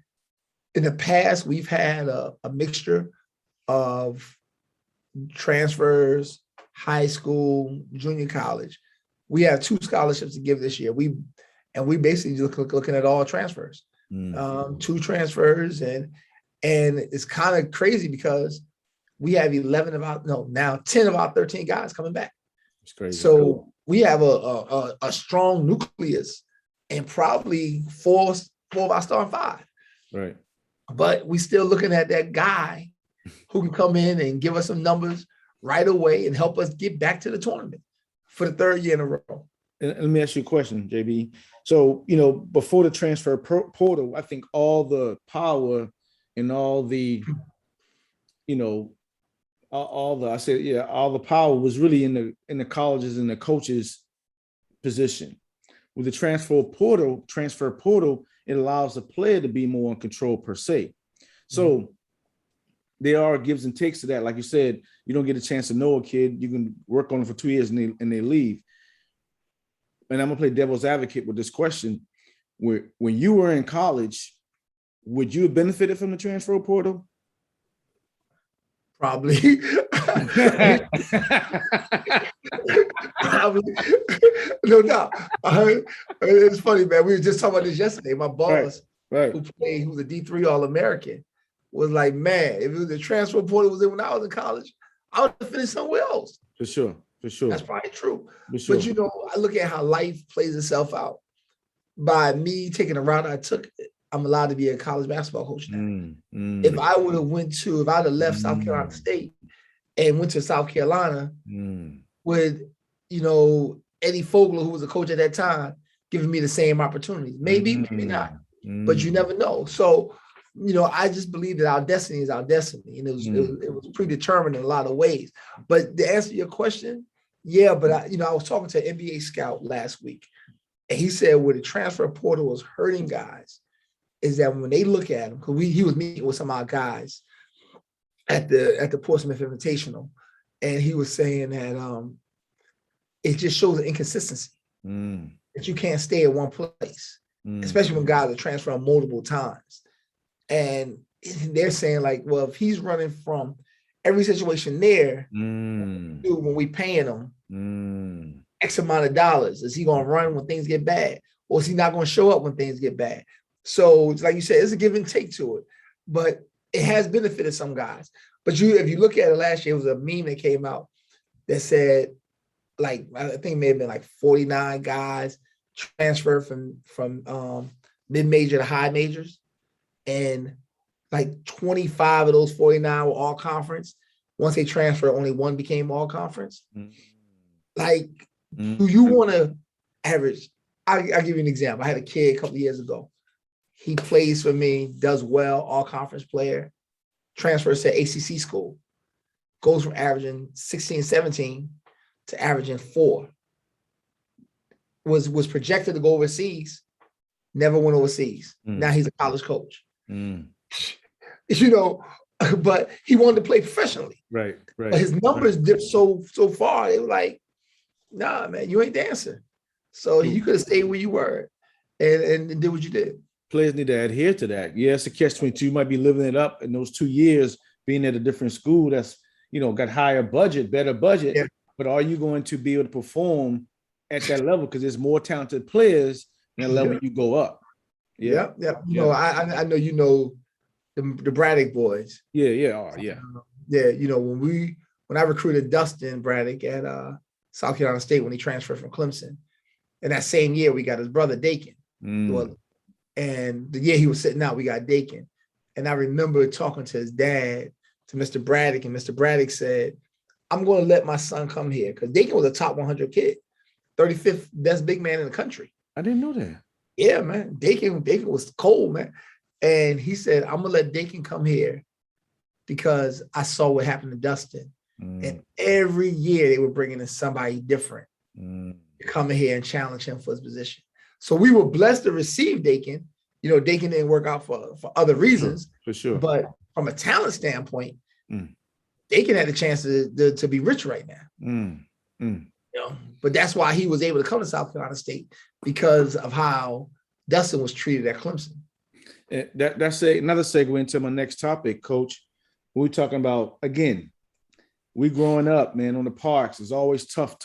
in the past, we've had a mixture of transfers, high school, junior college. We have 2 scholarships to give this year. We basically looking at all transfers, 2 transfers, and it's kind of crazy because we have 10 of our 13 guys coming back. It's crazy. So we have a strong nucleus and probably 4 of our starting 5. Right. But we still looking at that guy who can come in and give us some numbers right away and help us get back to the tournament for the 3rd year in a row. And let me ask you a question, JB. So, before the transfer portal, I think all the power and all the, all the power was really in the colleges and the coaches' position. With the transfer portal, it allows the player to be more in control per se. So there are gives and takes to that. Like you said, you don't get a chance to know a kid. You can work on them for 2 years and they leave. And I'm gonna play devil's advocate with this question. When you were in college, would you have benefited from the transfer portal? Probably. Probably. No doubt. It's funny, man. We were just talking about this yesterday. My boss, who was a D3 All-American, was like, man, if it was the transfer portal was in when I was in college, I would have finished somewhere else. For sure. That's probably true. Sure. But I look at how life plays itself out. By me taking the route I took, I'm allowed to be a college basketball coach now. If I would have left South Carolina State and went to South Carolina with, Eddie Fogler, who was a coach at that time, giving me the same opportunities. Maybe not, but you never know. So, I just believe that our destiny is our destiny, and it was predetermined in a lot of ways. But to answer your question, yeah, but I was talking to an NBA scout last week, and he said where the transfer portal was hurting guys is that when they look at him, because he was meeting with some of our guys at the Portsmouth Invitational, and he was saying that it just shows an inconsistency that you can't stay at one place, especially when guys are transferring multiple times. And they're saying like, well, if he's running from every situation there, when we paying him X amount of dollars, is he going to run when things get bad, or is he not going to show up when things get bad? So it's like you said, it's a give and take to it, but it has benefited some guys. But if you look at it last year, it was a meme that came out that said, like, I think it may have been like 49 guys transferred from mid-major to high majors. And like 25 of those 49 were all conference. Once they transferred, only 1 became all conference. Like, do you want to average? I'll give you an example. I had a kid a couple of years ago. He plays for me, does well, all conference player, transfers to ACC school, goes from averaging 16, 17 to averaging 4. Was projected to go overseas, never went overseas. Now he's a college coach. But he wanted to play professionally. Right. But his numbers dipped so far. They were like, nah, man, you ain't dancing. So you could have stayed where you were and did what you did. Players need to adhere to that. Yeah, it's a catch-22. You might be living it up in those 2 years, being at a different school that's, got higher budget, better budget. Yeah. But are you going to be able to perform at that level? Because there's more talented players than the level you go up. Yeah. I know the Braddock boys. Yeah. When I recruited Dustin Braddock at South Carolina State when he transferred from Clemson, and that same year we got his brother Dakin. And the year he was sitting out, we got Dakin. And I remember talking to his dad, to Mr. Braddock, and Mr. Braddock said, I'm going to let my son come here, because Dakin was a top 100 kid, 35th best big man in the country. I didn't know that. Yeah, man. Dakin was cold, man. And he said, I'm gonna let Dakin come here because I saw what happened to Dustin. And every year they were bringing in somebody different to come in here and challenge him for his position. So we were blessed to receive Dakin. You know, Dakin didn't work out for other reasons. For sure. But from a talent standpoint, Dakin had the chance to be rich right now. You know, but that's why he was able to come to South Carolina State, because of how Dustin was treated at Clemson. That's another segue into my next topic, Coach. We're talking about, again, we growing up, man, on the parks. It's always tough.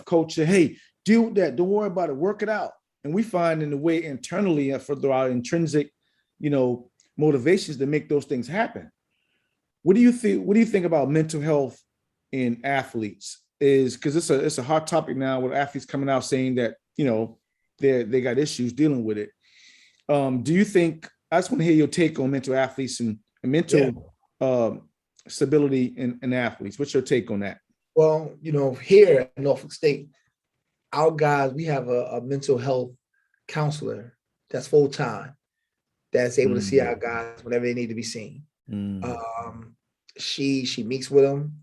Coach said, hey, deal with that. Don't worry about it. Work it out. And we find in the way internally through our intrinsic, you know, motivations to make those things happen. What do you think? What do you think about mental health in athletes? Is because it's a hot topic now with athletes coming out saying that, you know, they got issues dealing with it. Do you think, I just want to hear your take on mental athletes and mental stability in athletes. What's your take on that? Well, you know, here at Norfolk State, our guys, we have a mental health counselor that's full-time, that's able to see our guys whenever they need to be seen. She meets with them.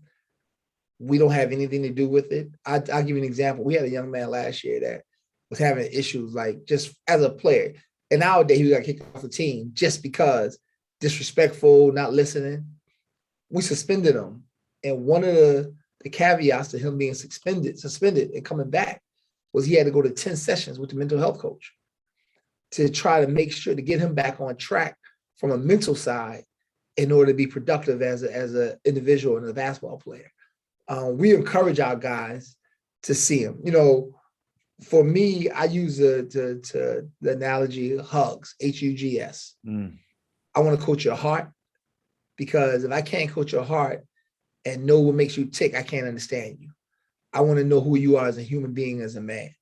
We don't have anything to do with it. I'll give you an example. We had a young man last year that was having issues, like, just as a player. And nowadays he got kicked off the team just because disrespectful, not listening. We suspended him. And one of the caveats to him being suspended and coming back was he had to go to 10 sessions with the mental health coach to try to make sure to get him back on track from a mental side in order to be productive as an individual and a basketball player. We encourage our guys to see him. You know, for me, I use the analogy hugs, Hugs. I want to coach your heart, because if I can't coach your heart and know what makes you tick, I can't understand you. I want to know who you are as a human being, as a man.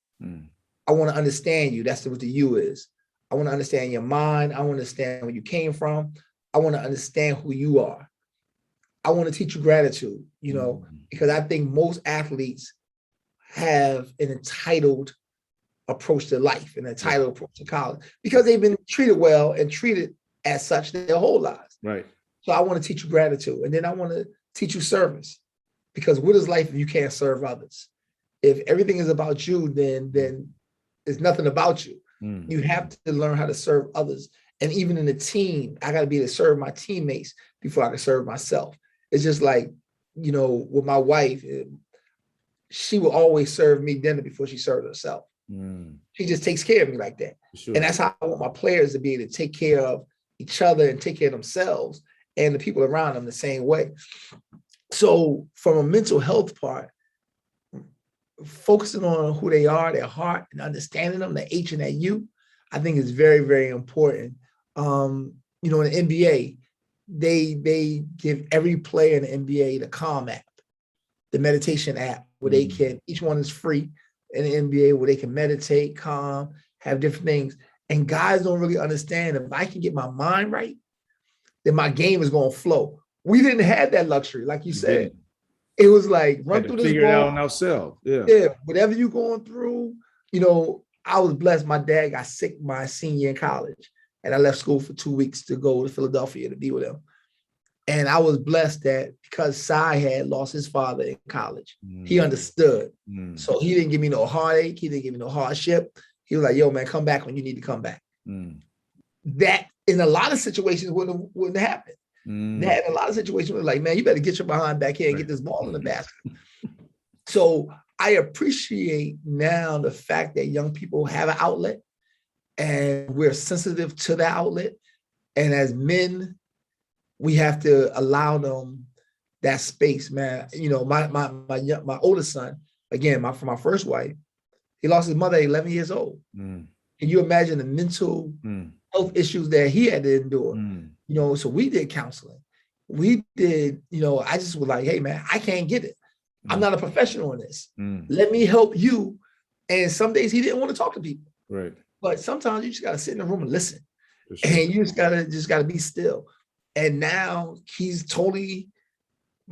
I want to understand you. That's what the you is. I want to understand your mind. I want to understand where you came from. I want to understand who you are. I want to teach you gratitude, you know, because I think most athletes have an entitled approach to life, an entitled approach to college, because they've been treated well and treated as such their whole lives. Right. So I want to teach you gratitude. And then I want to teach you service, because what is life if you can't serve others? If everything is about you, then there's nothing about you. You have to learn how to serve others. And even in a team, I got to be able to serve my teammates before I can serve myself. It's just like, you know, with my wife, she will always serve me dinner before she serves herself. She just takes care of me like that. Sure. And that's how I want my players to be able to take care of each other and take care of themselves and the people around them the same way. So from a mental health part, focusing on who they are, their heart, and understanding them, the H and that U, I think is very, very important. You know, in the NBA, they give every player in the NBA the Calm app, the meditation app, where they can, each one is free in the NBA, where they can meditate, calm, have different things. And guys don't really understand, if I can get my mind right, then my game is going to flow. We didn't have that luxury, like you said. It was like, run through this ball. Figure it out ourselves. Yeah. Whatever you're going through, you know, I was blessed. My dad got sick my senior in college, and I left school for 2 weeks to go to Philadelphia to be with him. And I was blessed that because Cy had lost his father in college, he understood. So he didn't give me no heartache. He didn't give me no hardship. He was like, yo, man, come back when you need to come back. That in a lot of situations wouldn't happen. That in a lot of situations was like, man, you better get your behind back here and get this ball in the basket. So I appreciate now the fact that young people have an outlet, and we're sensitive to that outlet. And as men, we have to allow them that space, man. You know, my oldest son, again, from my first wife, he lost his mother at 11 years old. Can you imagine the mental health issues that he had to endure? You know, so we did counseling. We did, you know, I just was like, hey, man, I can't get it. I'm not a professional in this. Let me help you. And some days he didn't want to talk to people. Right. But sometimes you just got to sit in the room and listen. Sure. And you just gotta be still. And now he's totally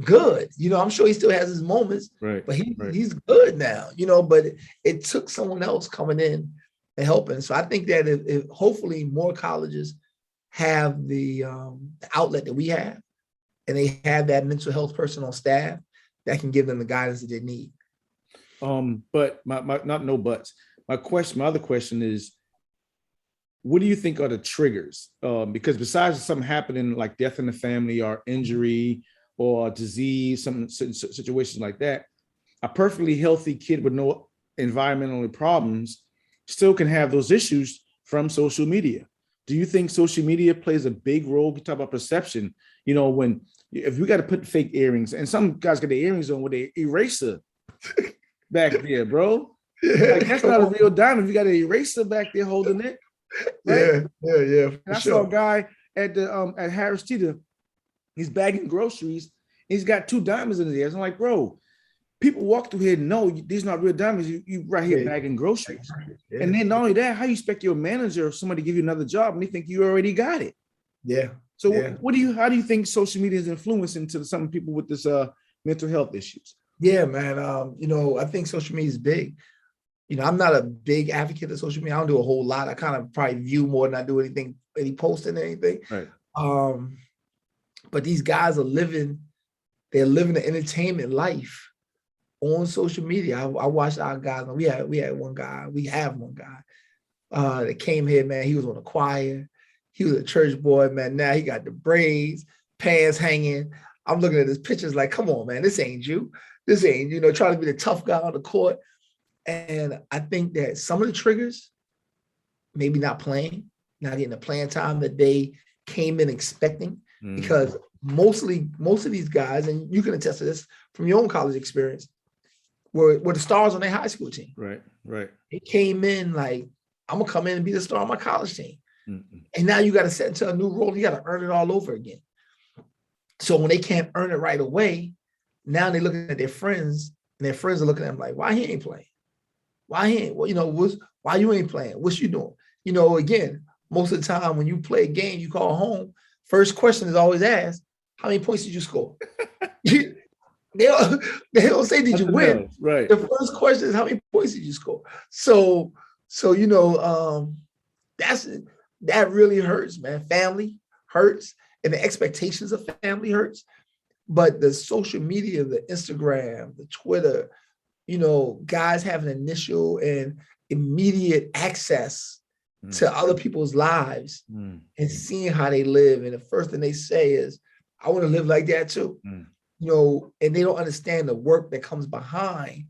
good. You know, I'm sure he still has his moments, but he's good now, you know, but it took someone else coming in and helping. So I think that if hopefully more colleges have the outlet that we have, and they have that mental health person on staff that can give them the guidance that they need. But my not no buts. My other question is, what do you think are the triggers? Because besides something happening like death in the family or injury or disease, some situations like that, a perfectly healthy kid with no environmental problems still can have those issues from social media. Do you think social media plays a big role? We talk about perception. You know, if we got to put fake earrings, and some guys get their earrings on with an eraser back there, bro. Like, that's not a real diamond. You got an eraser back there holding it. Right? Yeah. And I saw a guy at the at Harris Teeter. He's bagging groceries. He's got 2 diamonds in his ears. I'm like, bro, people walk through here. No, these not real diamonds. You right here bagging groceries. Yeah. And then not only that, how you expect your manager or somebody to give you another job and they think you already got it? Yeah. So how do you think social media is influencing to some people with this mental health issues? Yeah, man. I think social media is big. I'm not a big advocate of social media. I don't do a whole lot. I kind of probably view more than I do any posting, anything. Right. But these guys they're living the entertainment life on social media. I watched our guys. We have one guy that came here, man. He was on the choir. He was a church boy, man. Now he got the braids, pants hanging. I'm looking at his pictures like, come on, man, this ain't you. This ain't, trying to be the tough guy on the court. And I think that some of the triggers, maybe not playing, not getting the playing time that they came in expecting, because most of these guys, and you can attest to this from your own college experience, were the stars on their high school team. Right. They came in like, I'm gonna come in and be the star on my college team. And now you got to set into a new role. You got to earn it all over again. So when they can't earn it right away, now they're looking at their friends, and their friends are looking at them like, why he ain't playing? Why he ain't? Well, why you ain't playing? What you doing? Again, most of the time when you play a game, you call home, first question is always asked, how many points did you score? They don't say, did you win? Right. The first question is, how many points did you score? So that really hurts, man. Family hurts, and the expectations of family hurts. But the social media, the Instagram, the Twitter, guys having initial and immediate access to other people's lives and seeing how they live. And the first thing they say is, I want to live like that too. And they don't understand the work that comes behind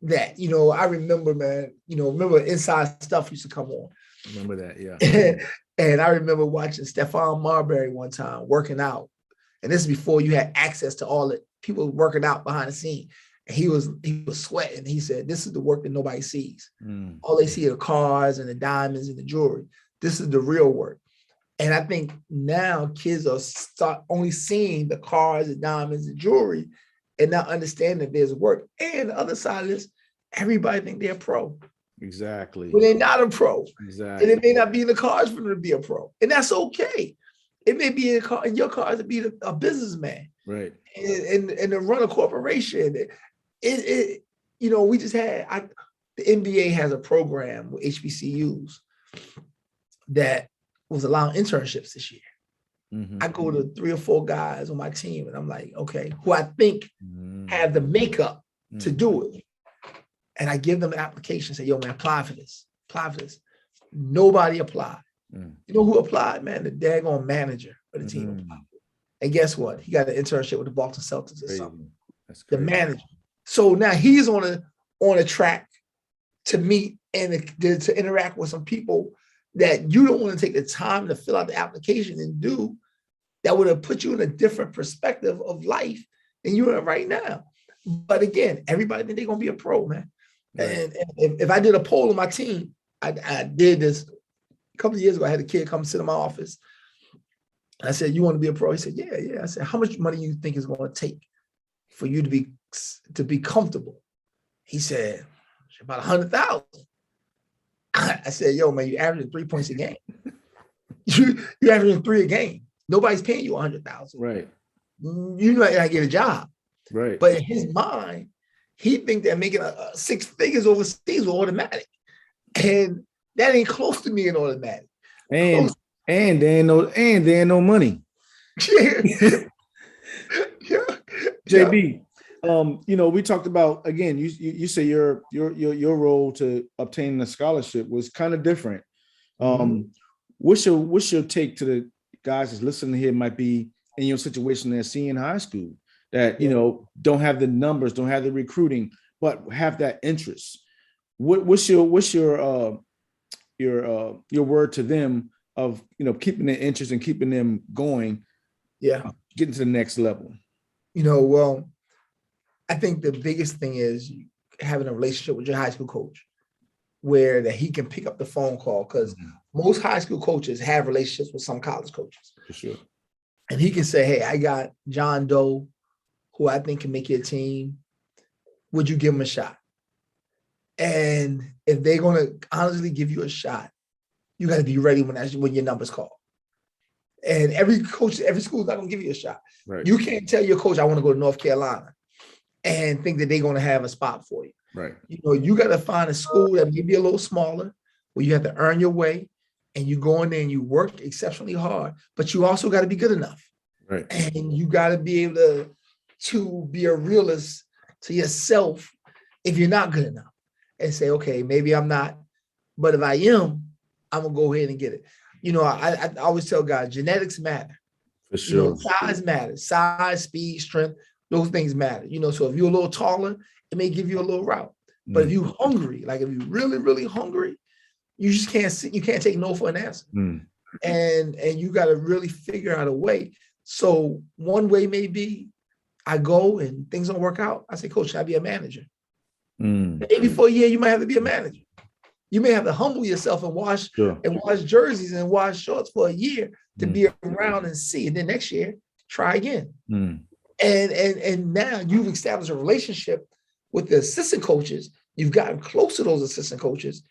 that. I remember, man, remember Inside Stuff used to come on. Remember that, yeah. And I remember watching Stephon Marbury one time working out. And this is before you had access to all the people working out behind the scene. And he was sweating. He said, this is the work that nobody sees. All they see are the cars and the diamonds and the jewelry. This is the real work. And I think now kids are only seeing the cars, the diamonds, the jewelry, and not understanding that there's work. And the other side of this, everybody think they're a pro. Exactly. But they're not a pro. Exactly. And it may not be in the cards for them to be a pro. And that's okay. It may be in your cards to be a businessman. Right. And to run a corporation. We just had, the NBA has a program with HBCUs that was allowing internships this year. I go to 3 or 4 guys on my team and I'm like, okay, who I think have the makeup to do it. And I give them an application, say, yo, man, apply for this. Nobody applied. You know who applied, man? The daggone manager of the team applied. And guess what? He got an internship with the Boston Celtics or something. That's the manager. So now he's on a track to meet and to interact with some people that you don't want to take the time to fill out the application and do, that would have put you in a different perspective of life than you're in right now. But again, everybody think they're going to be a pro, man. Right. And if I did a poll on my team, I did this a couple of years ago. I had a kid come sit in my office. I said, you want to be a pro? He said, yeah. I said, how much money do you think is going to take for you to be comfortable? He said, about 100,000. I said, yo, man, you're averaging 3 points a game. You're averaging 3 a game. Nobody's paying you 100,000. Right. You know, I get a job. Right. But in his mind, he think that making 6 figures overseas was automatic. And that ain't close to me in automatic. And there ain't no money. Yeah. Yeah. JB, we talked about, again, you say your role to obtain the scholarship was kind of different. What's your take to the guys that's listening here might be in your situation they're seeing in high school that, don't have the numbers, don't have the recruiting, but have that interest? What's your word to them of, keeping their interest and keeping them going, getting to the next level? Well, I think the biggest thing is having a relationship with your high school coach where that he can pick up the phone call, because most high school coaches have relationships with some college coaches. For sure. And he can say, hey, I got John Doe, who I think can make your team. Would you give him a shot? And if they're going to honestly give you a shot, you got to be ready when your number's called. And every coach, every school is not going to give you a shot. Right. You can't tell your coach, I want to go to North Carolina, and think that they're going to have a spot for you. Right. You got to find a school that may be a little smaller, where you have to earn your way, and you go in there and you work exceptionally hard, but you also got to be good enough. Right. And you got to be able to be a realist to yourself if you're not good enough, and say, okay, maybe I'm not, but if I am, I'm going to go ahead and get it. I always tell guys, genetics matter. For sure. Size matters. Size, speed, strength, those things matter. So if you're a little taller, it may give you a little route. But if you're hungry, like if you're really, really hungry, you just can't sit. You can't take no for an answer. And you got to really figure out a way. So one way may be I go and things don't work out. I say, Coach, should I be a manager? Maybe for a year, you might have to be a manager. You may have to humble yourself and wash jerseys and wash shorts for a year to be around and see. And then next year, try again. And now you've established a relationship with the assistant coaches. You've gotten close to those assistant coaches.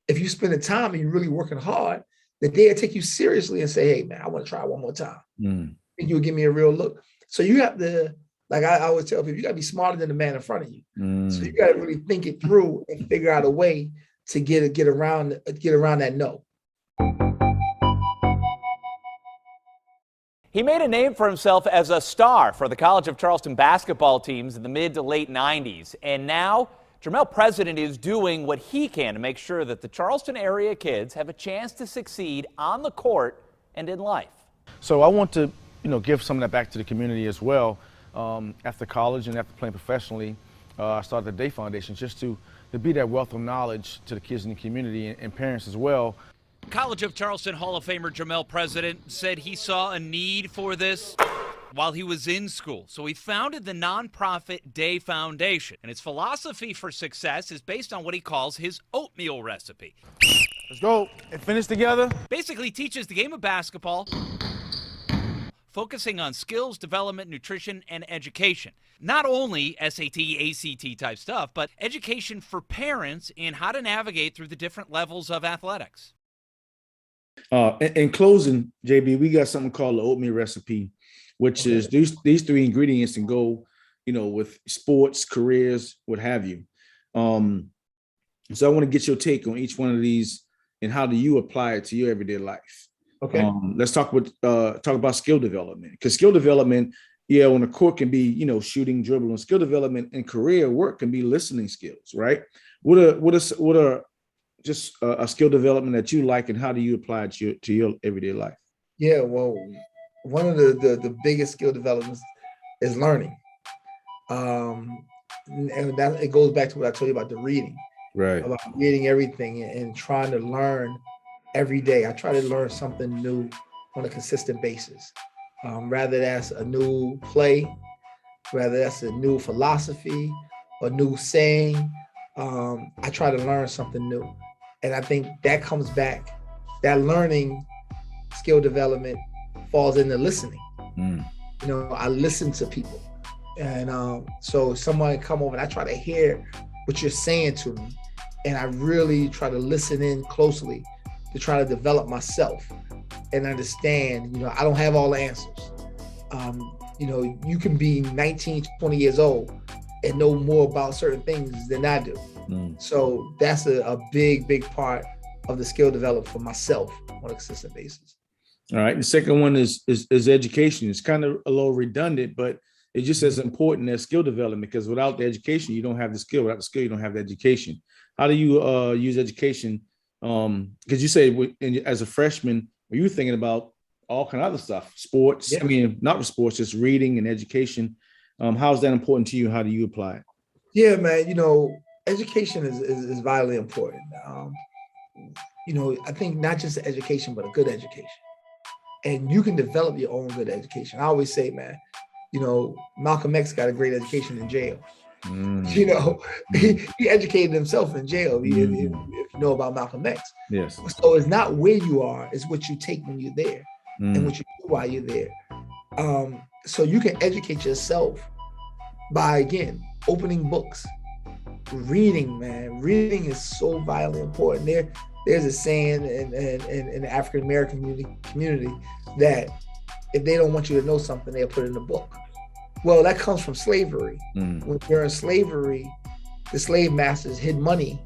If you spend the time and you're really working hard, that they'll take you seriously and say, hey, man, I want to try one more time. And you'll give me a real look. So you have to, like I always tell people, you got to be smarter than the man in front of you. So you got to really think it through and figure out a way to get around that no. He made a name for himself as a star for the College of Charleston basketball teams in the mid to late 90s. And now, Jermel president is doing what he can to make sure that the Charleston area kids have a chance to succeed on the court and in life. So I want to, give some of that back to the community as well. After college and after playing professionally, I started the DAE Foundation just to be that wealth of knowledge to the kids in the community and parents as well. College of Charleston Hall of Famer Jermel president said he saw a need for this while he was in school. So he founded the nonprofit DAE Foundation. And its philosophy for success is based on what he calls his oatmeal recipe. Let's go and finish together. Basically teaches the game of basketball, focusing on skills development, nutrition, and education. Not only SAT, ACT type stuff, but education for parents in how to navigate through the different levels of athletics. In closing, JB, we got something called the oatmeal recipe, which is these three ingredients and go, with sports, careers, what have you. So I want to get your take on each one of these and how do you apply it to your everyday life. Okay. Let's talk about skill development, because skill development, on the court can be, shooting, dribbling. Skill development and career work can be listening skills, right? What are just a skill development that you like, and how do you apply it to your everyday life? Yeah, well, one of the biggest skill developments is learning. And that it goes back to what I told you about the reading. Right. About reading everything and trying to learn every day. I try to learn something new on a consistent basis. Rather that's a new play, whether that's a new philosophy, a new saying, I try to learn something new. And I think that comes back, that learning skill development falls into listening. I listen to people. And so someone come over and I try to hear what you're saying to me. And I really try to listen in closely to try to develop myself and understand, I don't have all the answers. You can be 19, 20 years old and know more about certain things than I do. So that's a big, big part of the skill developed for myself on a consistent basis. All right. The second one is education. It's kind of a little redundant, but it's just as important as skill development, because without the education, you don't have the skill. Without the skill, you don't have the education. How do you use education? Because you say as a freshman, you were thinking about all kind of other stuff, sports. Yeah. I mean, not sports, just reading and education. How is that important to you? How do you apply it? Yeah, man. You know, education is vitally important. You know, I think not just education, but a good education. And you can develop your own good education. I always say, man, you know, Malcolm X got a great education in jail. You know, he educated himself in jail, if you know about Malcolm X. Yes. So it's not where you are, it's what you take when you're there and what you do while you're there. So you can educate yourself by, again, opening books, reading, man. Reading is so vitally important. There's a saying in the African-American community that if they don't want you to know something, they'll put it in a book. Well, that comes from slavery. When you're in slavery, the slave masters hid money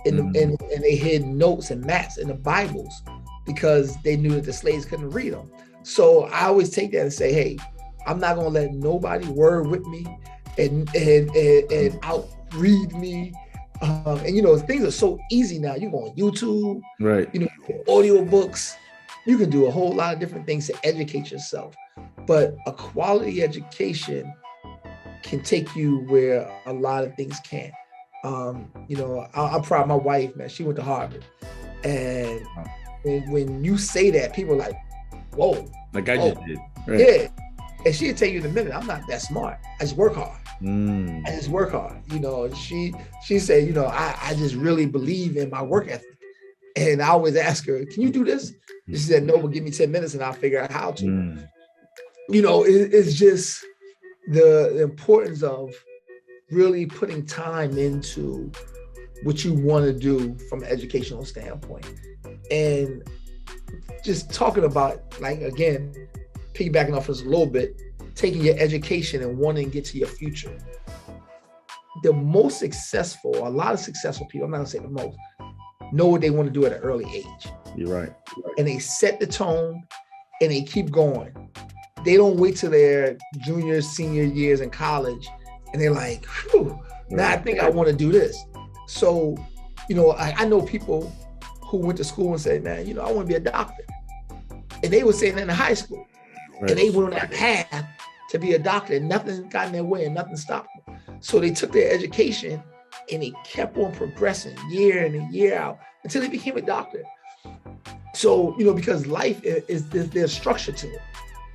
and they hid notes and maps in the Bibles because they knew that the slaves couldn't read them. So I always take that and say, hey, I'm not gonna let nobody word with me and outread me. And you know, things are so easy now. You go on YouTube, right? You know, audio books. You can do a whole lot of different things to educate yourself. But a quality education can take you where a lot of things can't. You know, I'm proud of my wife, man. She went to Harvard, and when you say that, people are like, "Whoa!" Like I just did. Right. Yeah, and she'll tell you in a minute, "I'm not that smart. I just work hard. I just work hard." You know, she said, "You know, I just really believe in my work ethic." And I always ask her, "Can you do this?" She said, "No, but give me 10 minutes and I'll figure out how to." You know, it's just the importance of really putting time into what you want to do from an educational standpoint. And just talking about, like, again, piggybacking off this a little bit, taking your education and wanting to get to your future. The most successful, a lot of successful people, I'm not gonna say the most, know what they want to do at an early age. You're right. And they set the tone and they keep going. They don't wait till their junior, senior years in college and they're like, whew, now I think I want to do this. So, you know, I know people who went to school and said, man, you know, I want to be a doctor. And they were saying that in high school. Right. And they went on that path to be a doctor and nothing got in their way and nothing stopped them. So they took their education and they kept on progressing year in and year out until they became a doctor. So, you know, because life there's structure to it.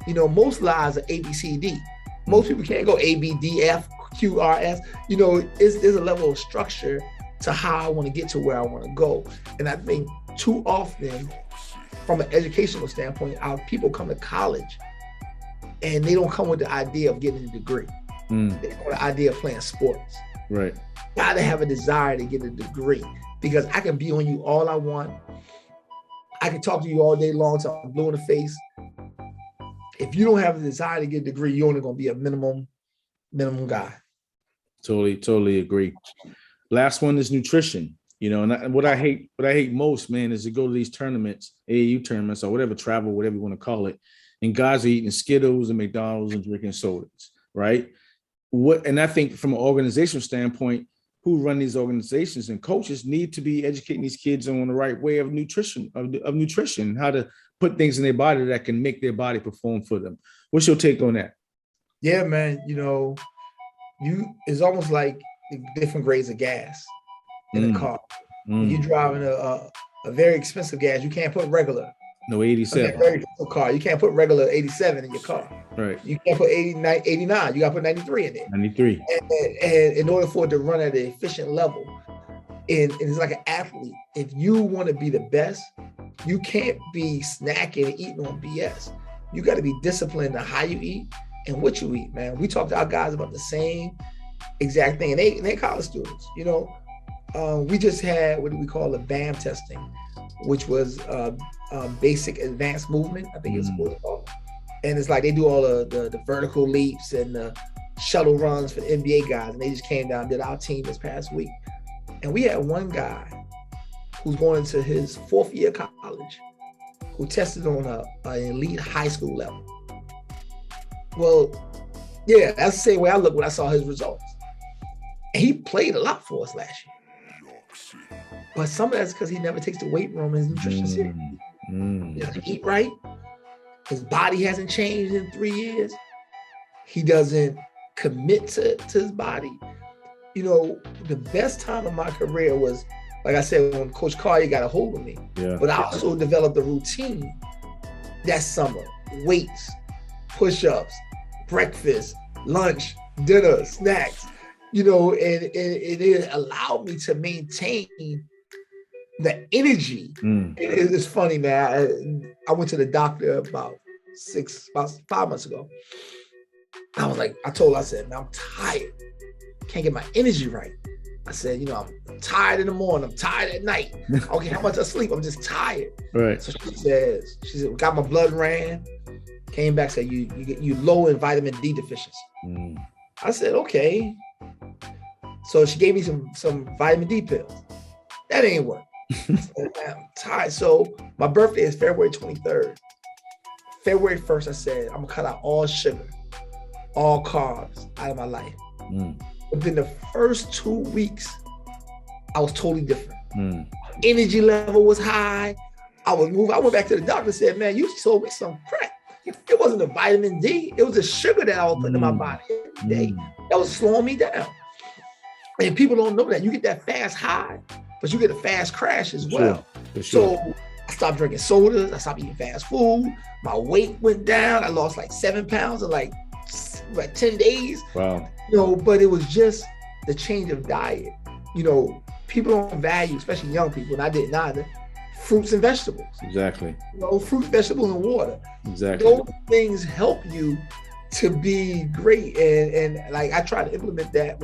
You know, most lives are A, B, C, D. Most people can't go A, B, D, F, Q, R, S. You know, there's a level of structure to how I want to get to where I want to go. And I think too often, from an educational standpoint, our people come to college and they don't come with the idea of getting a degree. They come with the idea of playing sports. Right. Gotta have a desire to get a degree, because I can be on you all I want. I can talk to you all day long till I'm blue in the face. If you don't have a desire to get a degree, you're only gonna be a minimum guy. Totally agree. Last one is nutrition. You know, and what I hate most, man, is to go to these tournaments, AAU tournaments or whatever, travel, whatever you want to call it, and guys are eating Skittles and McDonald's and drinking sodas, right? And I think from an organizational standpoint, who run these organizations and coaches need to be educating these kids on the right way of nutrition, how to put things in their body that can make their body perform for them. What's your take on that? Yeah, man, you know, it's almost like different grades of gas in a car. You're driving a very expensive gas. You can't put regular. No, 87. A very expensive car. You can't put regular 87 in your car. Right. You can't put 89. You got to put 93 in there. 93. And in order for it to run at an efficient level, and it's like an athlete. If you want to be the best, you can't be snacking and eating on BS. You got to be disciplined in how you eat and what you eat, man. We talk to our guys about the same exact thing, and they college students. You know, we just had what do we call the BAM testing, which was basic advanced movement, I think it's what it's called. And it's like they do all the vertical leaps and the shuttle runs for the NBA guys, and they just came down and did our team this past week. And we had one guy who's going into his 4th year of college, who tested on an elite high school level. Well, yeah, that's the same way I looked when I saw his results. And he played a lot for us last year. But some of that's because he never takes the weight room and his nutrition serious. He doesn't eat right. His body hasn't changed in 3 years. He doesn't commit to his body. You know, the best time of my career was, like I said, when Coach Collier got a hold of me. Yeah. But I also developed a routine that summer: weights, push-ups, breakfast, lunch, dinner, snacks. You know, and it allowed me to maintain the energy. It's funny, man. I went to the doctor about 5 months ago. I was like, I said, man, I'm tired. Can't get my energy right. I said, you know, I'm tired in the morning. I'm tired at night. Okay, how much I sleep? I'm just tired. Right. So she said, got my blood ran. Came back, said, you low in vitamin D deficiency. I said, okay. So she gave me some vitamin D pills. That ain't work. Said, I'm tired. So my birthday is February 23rd. February 1st, I said, I'm gonna cut out all sugar, all carbs out of my life. Within the first 2 weeks, I was totally different. Energy level was high. I was moving. I went back to the doctor and said, man, you sold me some crap. It wasn't the vitamin D. It was the sugar that I was putting in my body every day that was slowing me down. And people don't know that. You get that fast high, but you get a fast crash as well. Sure. So I stopped drinking sodas. I stopped eating fast food. My weight went down. I lost like 7 pounds in like 10 days. Wow. You know, but it was just the change of diet. You know, people don't value, especially young people, and I didn't either, fruits and vegetables. Exactly. You know, fruit, vegetables, and water. Exactly. Those things help you to be great. And like I try to implement that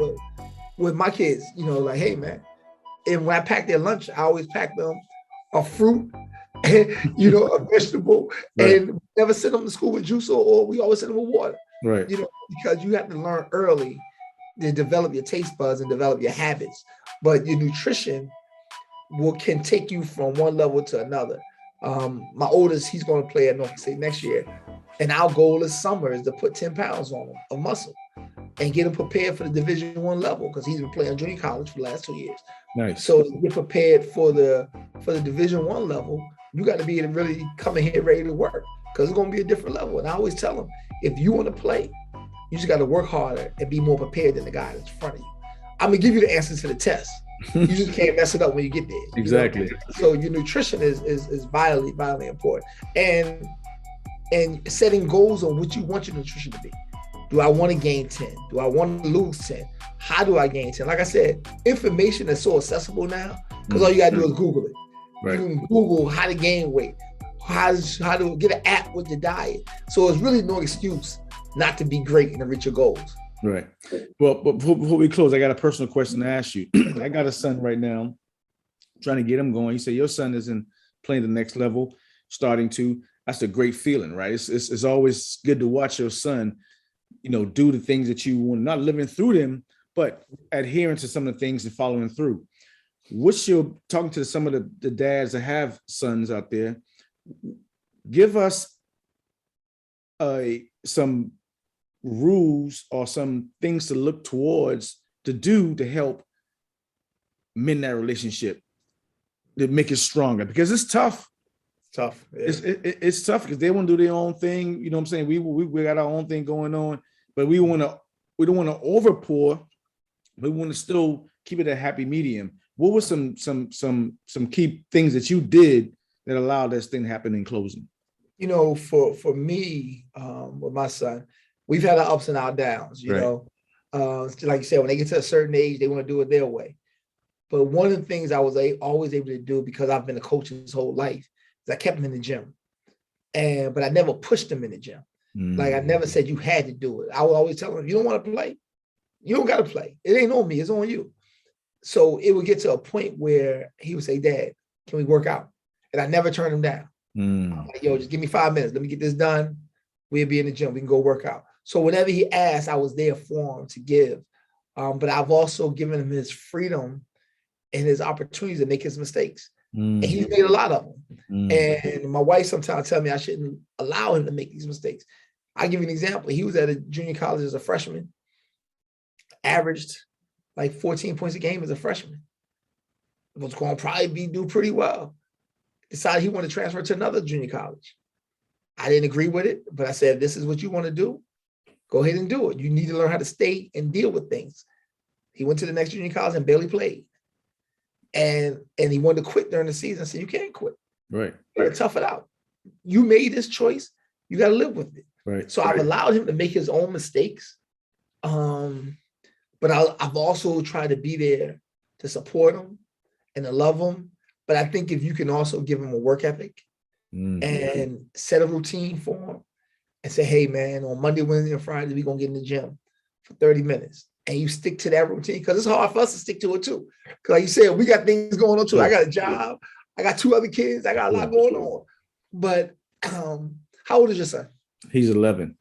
with my kids, you know, like, hey man. And when I pack their lunch, I always pack them a fruit, you know, a vegetable, and never send them to school with juice or we always send them with water. Right. You know, because you have to learn early to develop your taste buds and develop your habits. But your nutrition can take you from one level to another. My oldest, he's going to play at Norfolk State next year. And our goal this summer is to put 10 pounds on him of muscle and get him prepared for the Division I level, because he's been playing junior college for the last 2 years. Nice. So to get prepared for the Division I level, you got to be really come in here ready to work, because it's going to be a different level. And I always tell them, if you want to play, you just got to work harder and be more prepared than the guy that's in front of you. I'm going to give you the answers to the test. You just can't mess it up when you get there. Exactly. You know? So your nutrition is vitally important. And setting goals on what you want your nutrition to be. Do I want to gain 10? Do I want to lose 10? How do I gain 10? Like I said, information is so accessible now, because all you got to do is Google it. Right. You can Google how to gain weight, how to get an app with your diet. So it's really no excuse not to be great and to reach your goals. Right. Well, but before we close, I got a personal question to ask you. I got a son right now, trying to get him going. You say your son isn't playing the next level, starting to. That's a great feeling, right? It's always good to watch your son, you know, do the things that you want, not living through them, but adhering to some of the things and following through. What's your, talking to some of the dads that have sons out there, give us some rules or some things to look towards to do to help mend that relationship, to make it stronger, because it's tough. Tough. Yeah. It's tough because they want to do their own thing. You know what I'm saying? We got our own thing going on, but we don't want to overpour, but we want to still keep it a happy medium. What were some key things that you did that allowed this thing to happen in closing? You know, for me, with my son, we've had our ups and our downs, you know. Like you said, when they get to a certain age, they want to do it their way. But one of the things I was always able to do, because I've been a coach his whole life, I kept him in the gym, but I never pushed him in the gym. Like I never said you had to do it. I would always tell him, you don't want to play, you don't got to play. It ain't on me, it's on you. So it would get to a point where he would say, Dad, can we work out? And I never turned him down. I'm like, yo, just give me 5 minutes. Let me get this done. We'll be in the gym. We can go work out. So whenever he asked, I was there for him to give. But I've also given him his freedom and his opportunities to make his mistakes. And he's made a lot of them. And my wife sometimes tell me I shouldn't allow him to make these mistakes. I'll give you an example. He was at a junior college as a freshman, averaged like 14 points a game as a freshman. Was going to probably do pretty well. Decided he wanted to transfer to another junior college. I didn't agree with it, but I said, if this is what you want to do, go ahead and do it. You need to learn how to stay and deal with things. He went to the next junior college and barely played. And he wanted to quit during the season. I said, you can't quit. Right. You gotta tough it out. You made this choice. You got to live with it. Right. So I've allowed him to make his own mistakes. But I've also tried to be there to support him and to love him. But I think if you can also give him a work ethic and set a routine for him and say, hey, man, on Monday, Wednesday, and Friday, we're going to get in the gym for 30 minutes. And you stick to that routine, because it's hard for us to stick to it too. Because like you said, we got things going on too. I got a job. I got 2 other kids. I got a lot going on. But how old is your son? He's 11.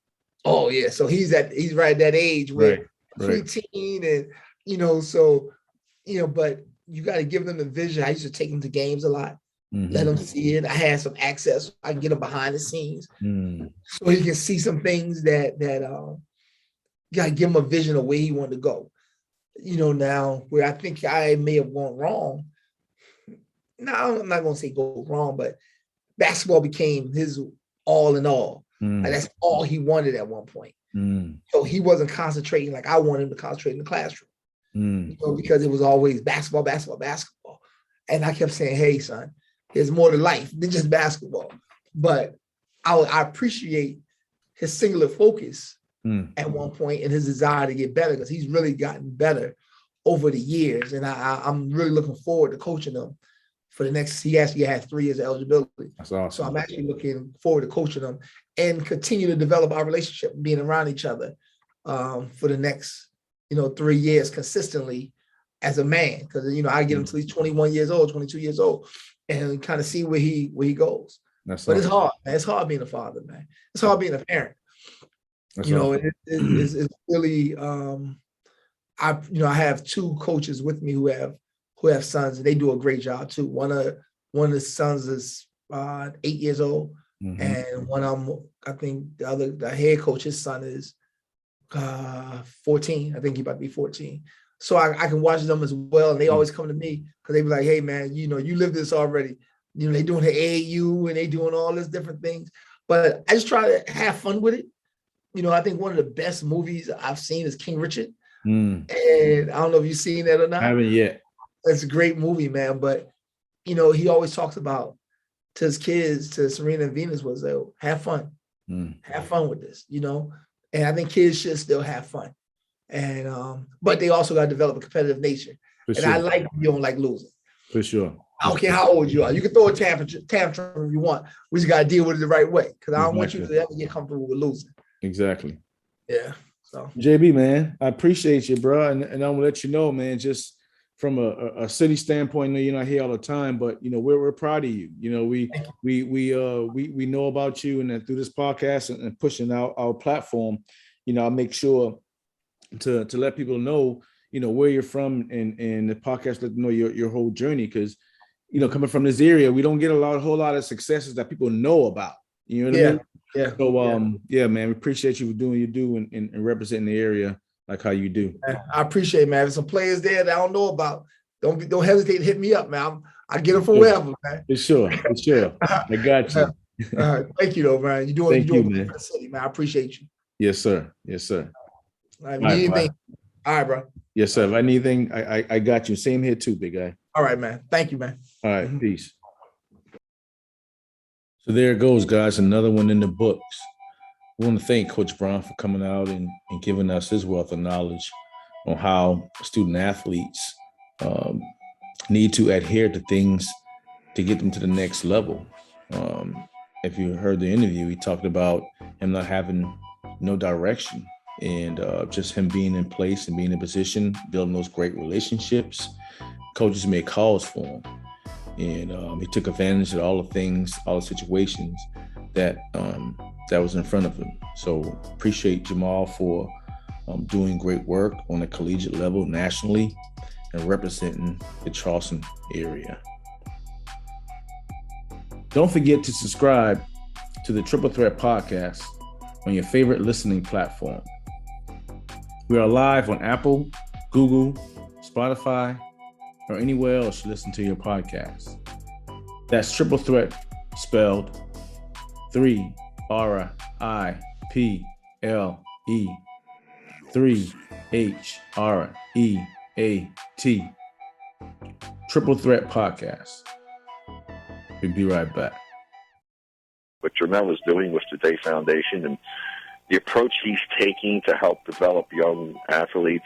Oh, yeah. So he's right at that age where preteen and, but you got to give them the vision. I used to take them to games a lot, let them see it. I had some access. I can get them behind the scenes so he can see some things that you got to give him a vision of where he wanted to go. Now where I think I may have gone wrong. No, I'm not going to say go wrong, but basketball became his all in all. Like that's all he wanted at one point. So he wasn't concentrating like I wanted him to concentrate in the classroom. Because it was always basketball. And I kept saying, hey, son, there's more to life than just basketball. But I appreciate his singular focus at one point and his desire to get better, because he's really gotten better over the years. And I'm really looking forward to coaching him for the next, he actually has 3 years of eligibility. That's awesome. So I'm actually looking forward to coaching him and continue to develop our relationship, being around each other for the next 3 years consistently as a man, because I get him till he's 21 years old, 22 years old, and kind of see where he goes. But awesome. It's hard, man. It's hard being a father, man. It's hard being a parent. Awesome. It's really. I have 2 coaches with me who have sons, and they do a great job too. One of the sons is 8 years old, and I think the head coach, his son is 14. I think he's about to be 14. So I can watch them as well. And they always come to me because they be like, hey man, you live this already. They doing the AAU and they doing all these different things. But I just try to have fun with it. I think one of the best movies I've seen is King Richard. And I don't know if you've seen that or not. I haven't yet. It's a great movie, man. But, he always talks about to his kids, to Serena and Venus, was have fun. Have fun with this, And I think kids should still have fun. And but they also got to develop a competitive nature. I like you don't like losing. For sure. I don't care how old you are. You can throw a tantrum if you want. We just got to deal with it the right way, because I don't want you to ever get comfortable with losing. Exactly. Yeah. So JB, man, I appreciate you, bro. And I'm gonna let you know, man, just from a city standpoint, I hear all the time, but we're proud of you. We know about you, and then through this podcast and pushing out our platform, I'll make sure to let people know, where you're from, and the podcast let them know your whole journey, because coming from this area, we don't get a whole lot of successes that people know about. You know what I mean? Yeah. So yeah, man, we appreciate you for doing what you do and representing the area like how you do. I appreciate it, man. There's some players there that I don't know about. Don't hesitate to hit me up, man. I get them from wherever, man. For sure. I got you. All right. Thank you, though, man. You're doing man. For the city, man. I appreciate you. Yes, sir. All right, anything? All right, bro. Yes, sir. If I need anything, I got you. Same here too, big guy. All right, man. Thank you, man. All right, peace. So there it goes, guys. Another one in the books. We want to thank Coach Brown for coming out and giving us his wealth of knowledge on how student athletes need to adhere to things to get them to the next level. If you heard the interview, he talked about him not having no direction, and just him being in place and being in position, building those great relationships. Coaches made calls for him, and he took advantage of all the situations that was in front of him. So appreciate Jamal for doing great work on the collegiate level nationally and representing the Charleston area. Don't forget to subscribe to the Triple Threat Podcast on your favorite listening platform. We are live on Apple, Google, Spotify, or anywhere else you listen to your podcast. That's Triple Threat spelled 3 R-I-P-L-E 3 H-R-E-A-T. Triple Threat Podcast. We'll be right back. What Jermel is doing with the DAE Foundation and the approach he's taking to help develop young athletes,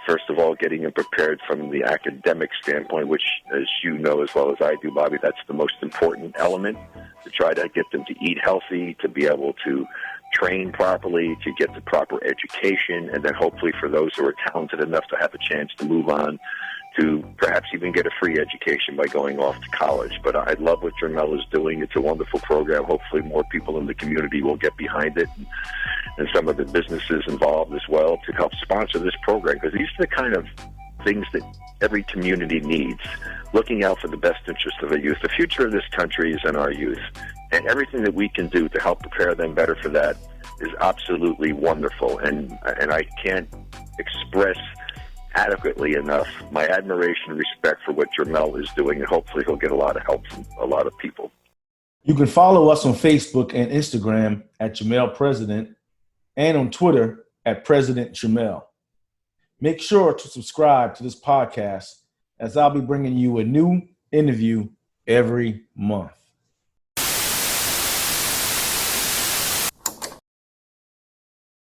first of all, getting them prepared from the academic standpoint, which, as you know as well as I do, Bobby, that's the most important element, to try to get them to eat healthy, to be able to train properly, to get the proper education, and then hopefully for those who are talented enough to have a chance to move on to perhaps even get a free education by going off to college. But I love what Jermel is doing. It's a wonderful program. Hopefully more people in the community will get behind it, and some of the businesses involved as well to help sponsor this program, because these are the kind of things that every community needs, looking out for the best interest of the youth. The future of this country is in our youth, and everything that we can do to help prepare them better for that is absolutely wonderful. And I can't express adequately enough my admiration and respect for what Jermel is doing, and hopefully he'll get a lot of help from a lot of people. You can follow us on Facebook and Instagram at Jamal President, and on Twitter at President Jermel. Make sure to subscribe to this podcast, as I'll be bringing you a new interview every month.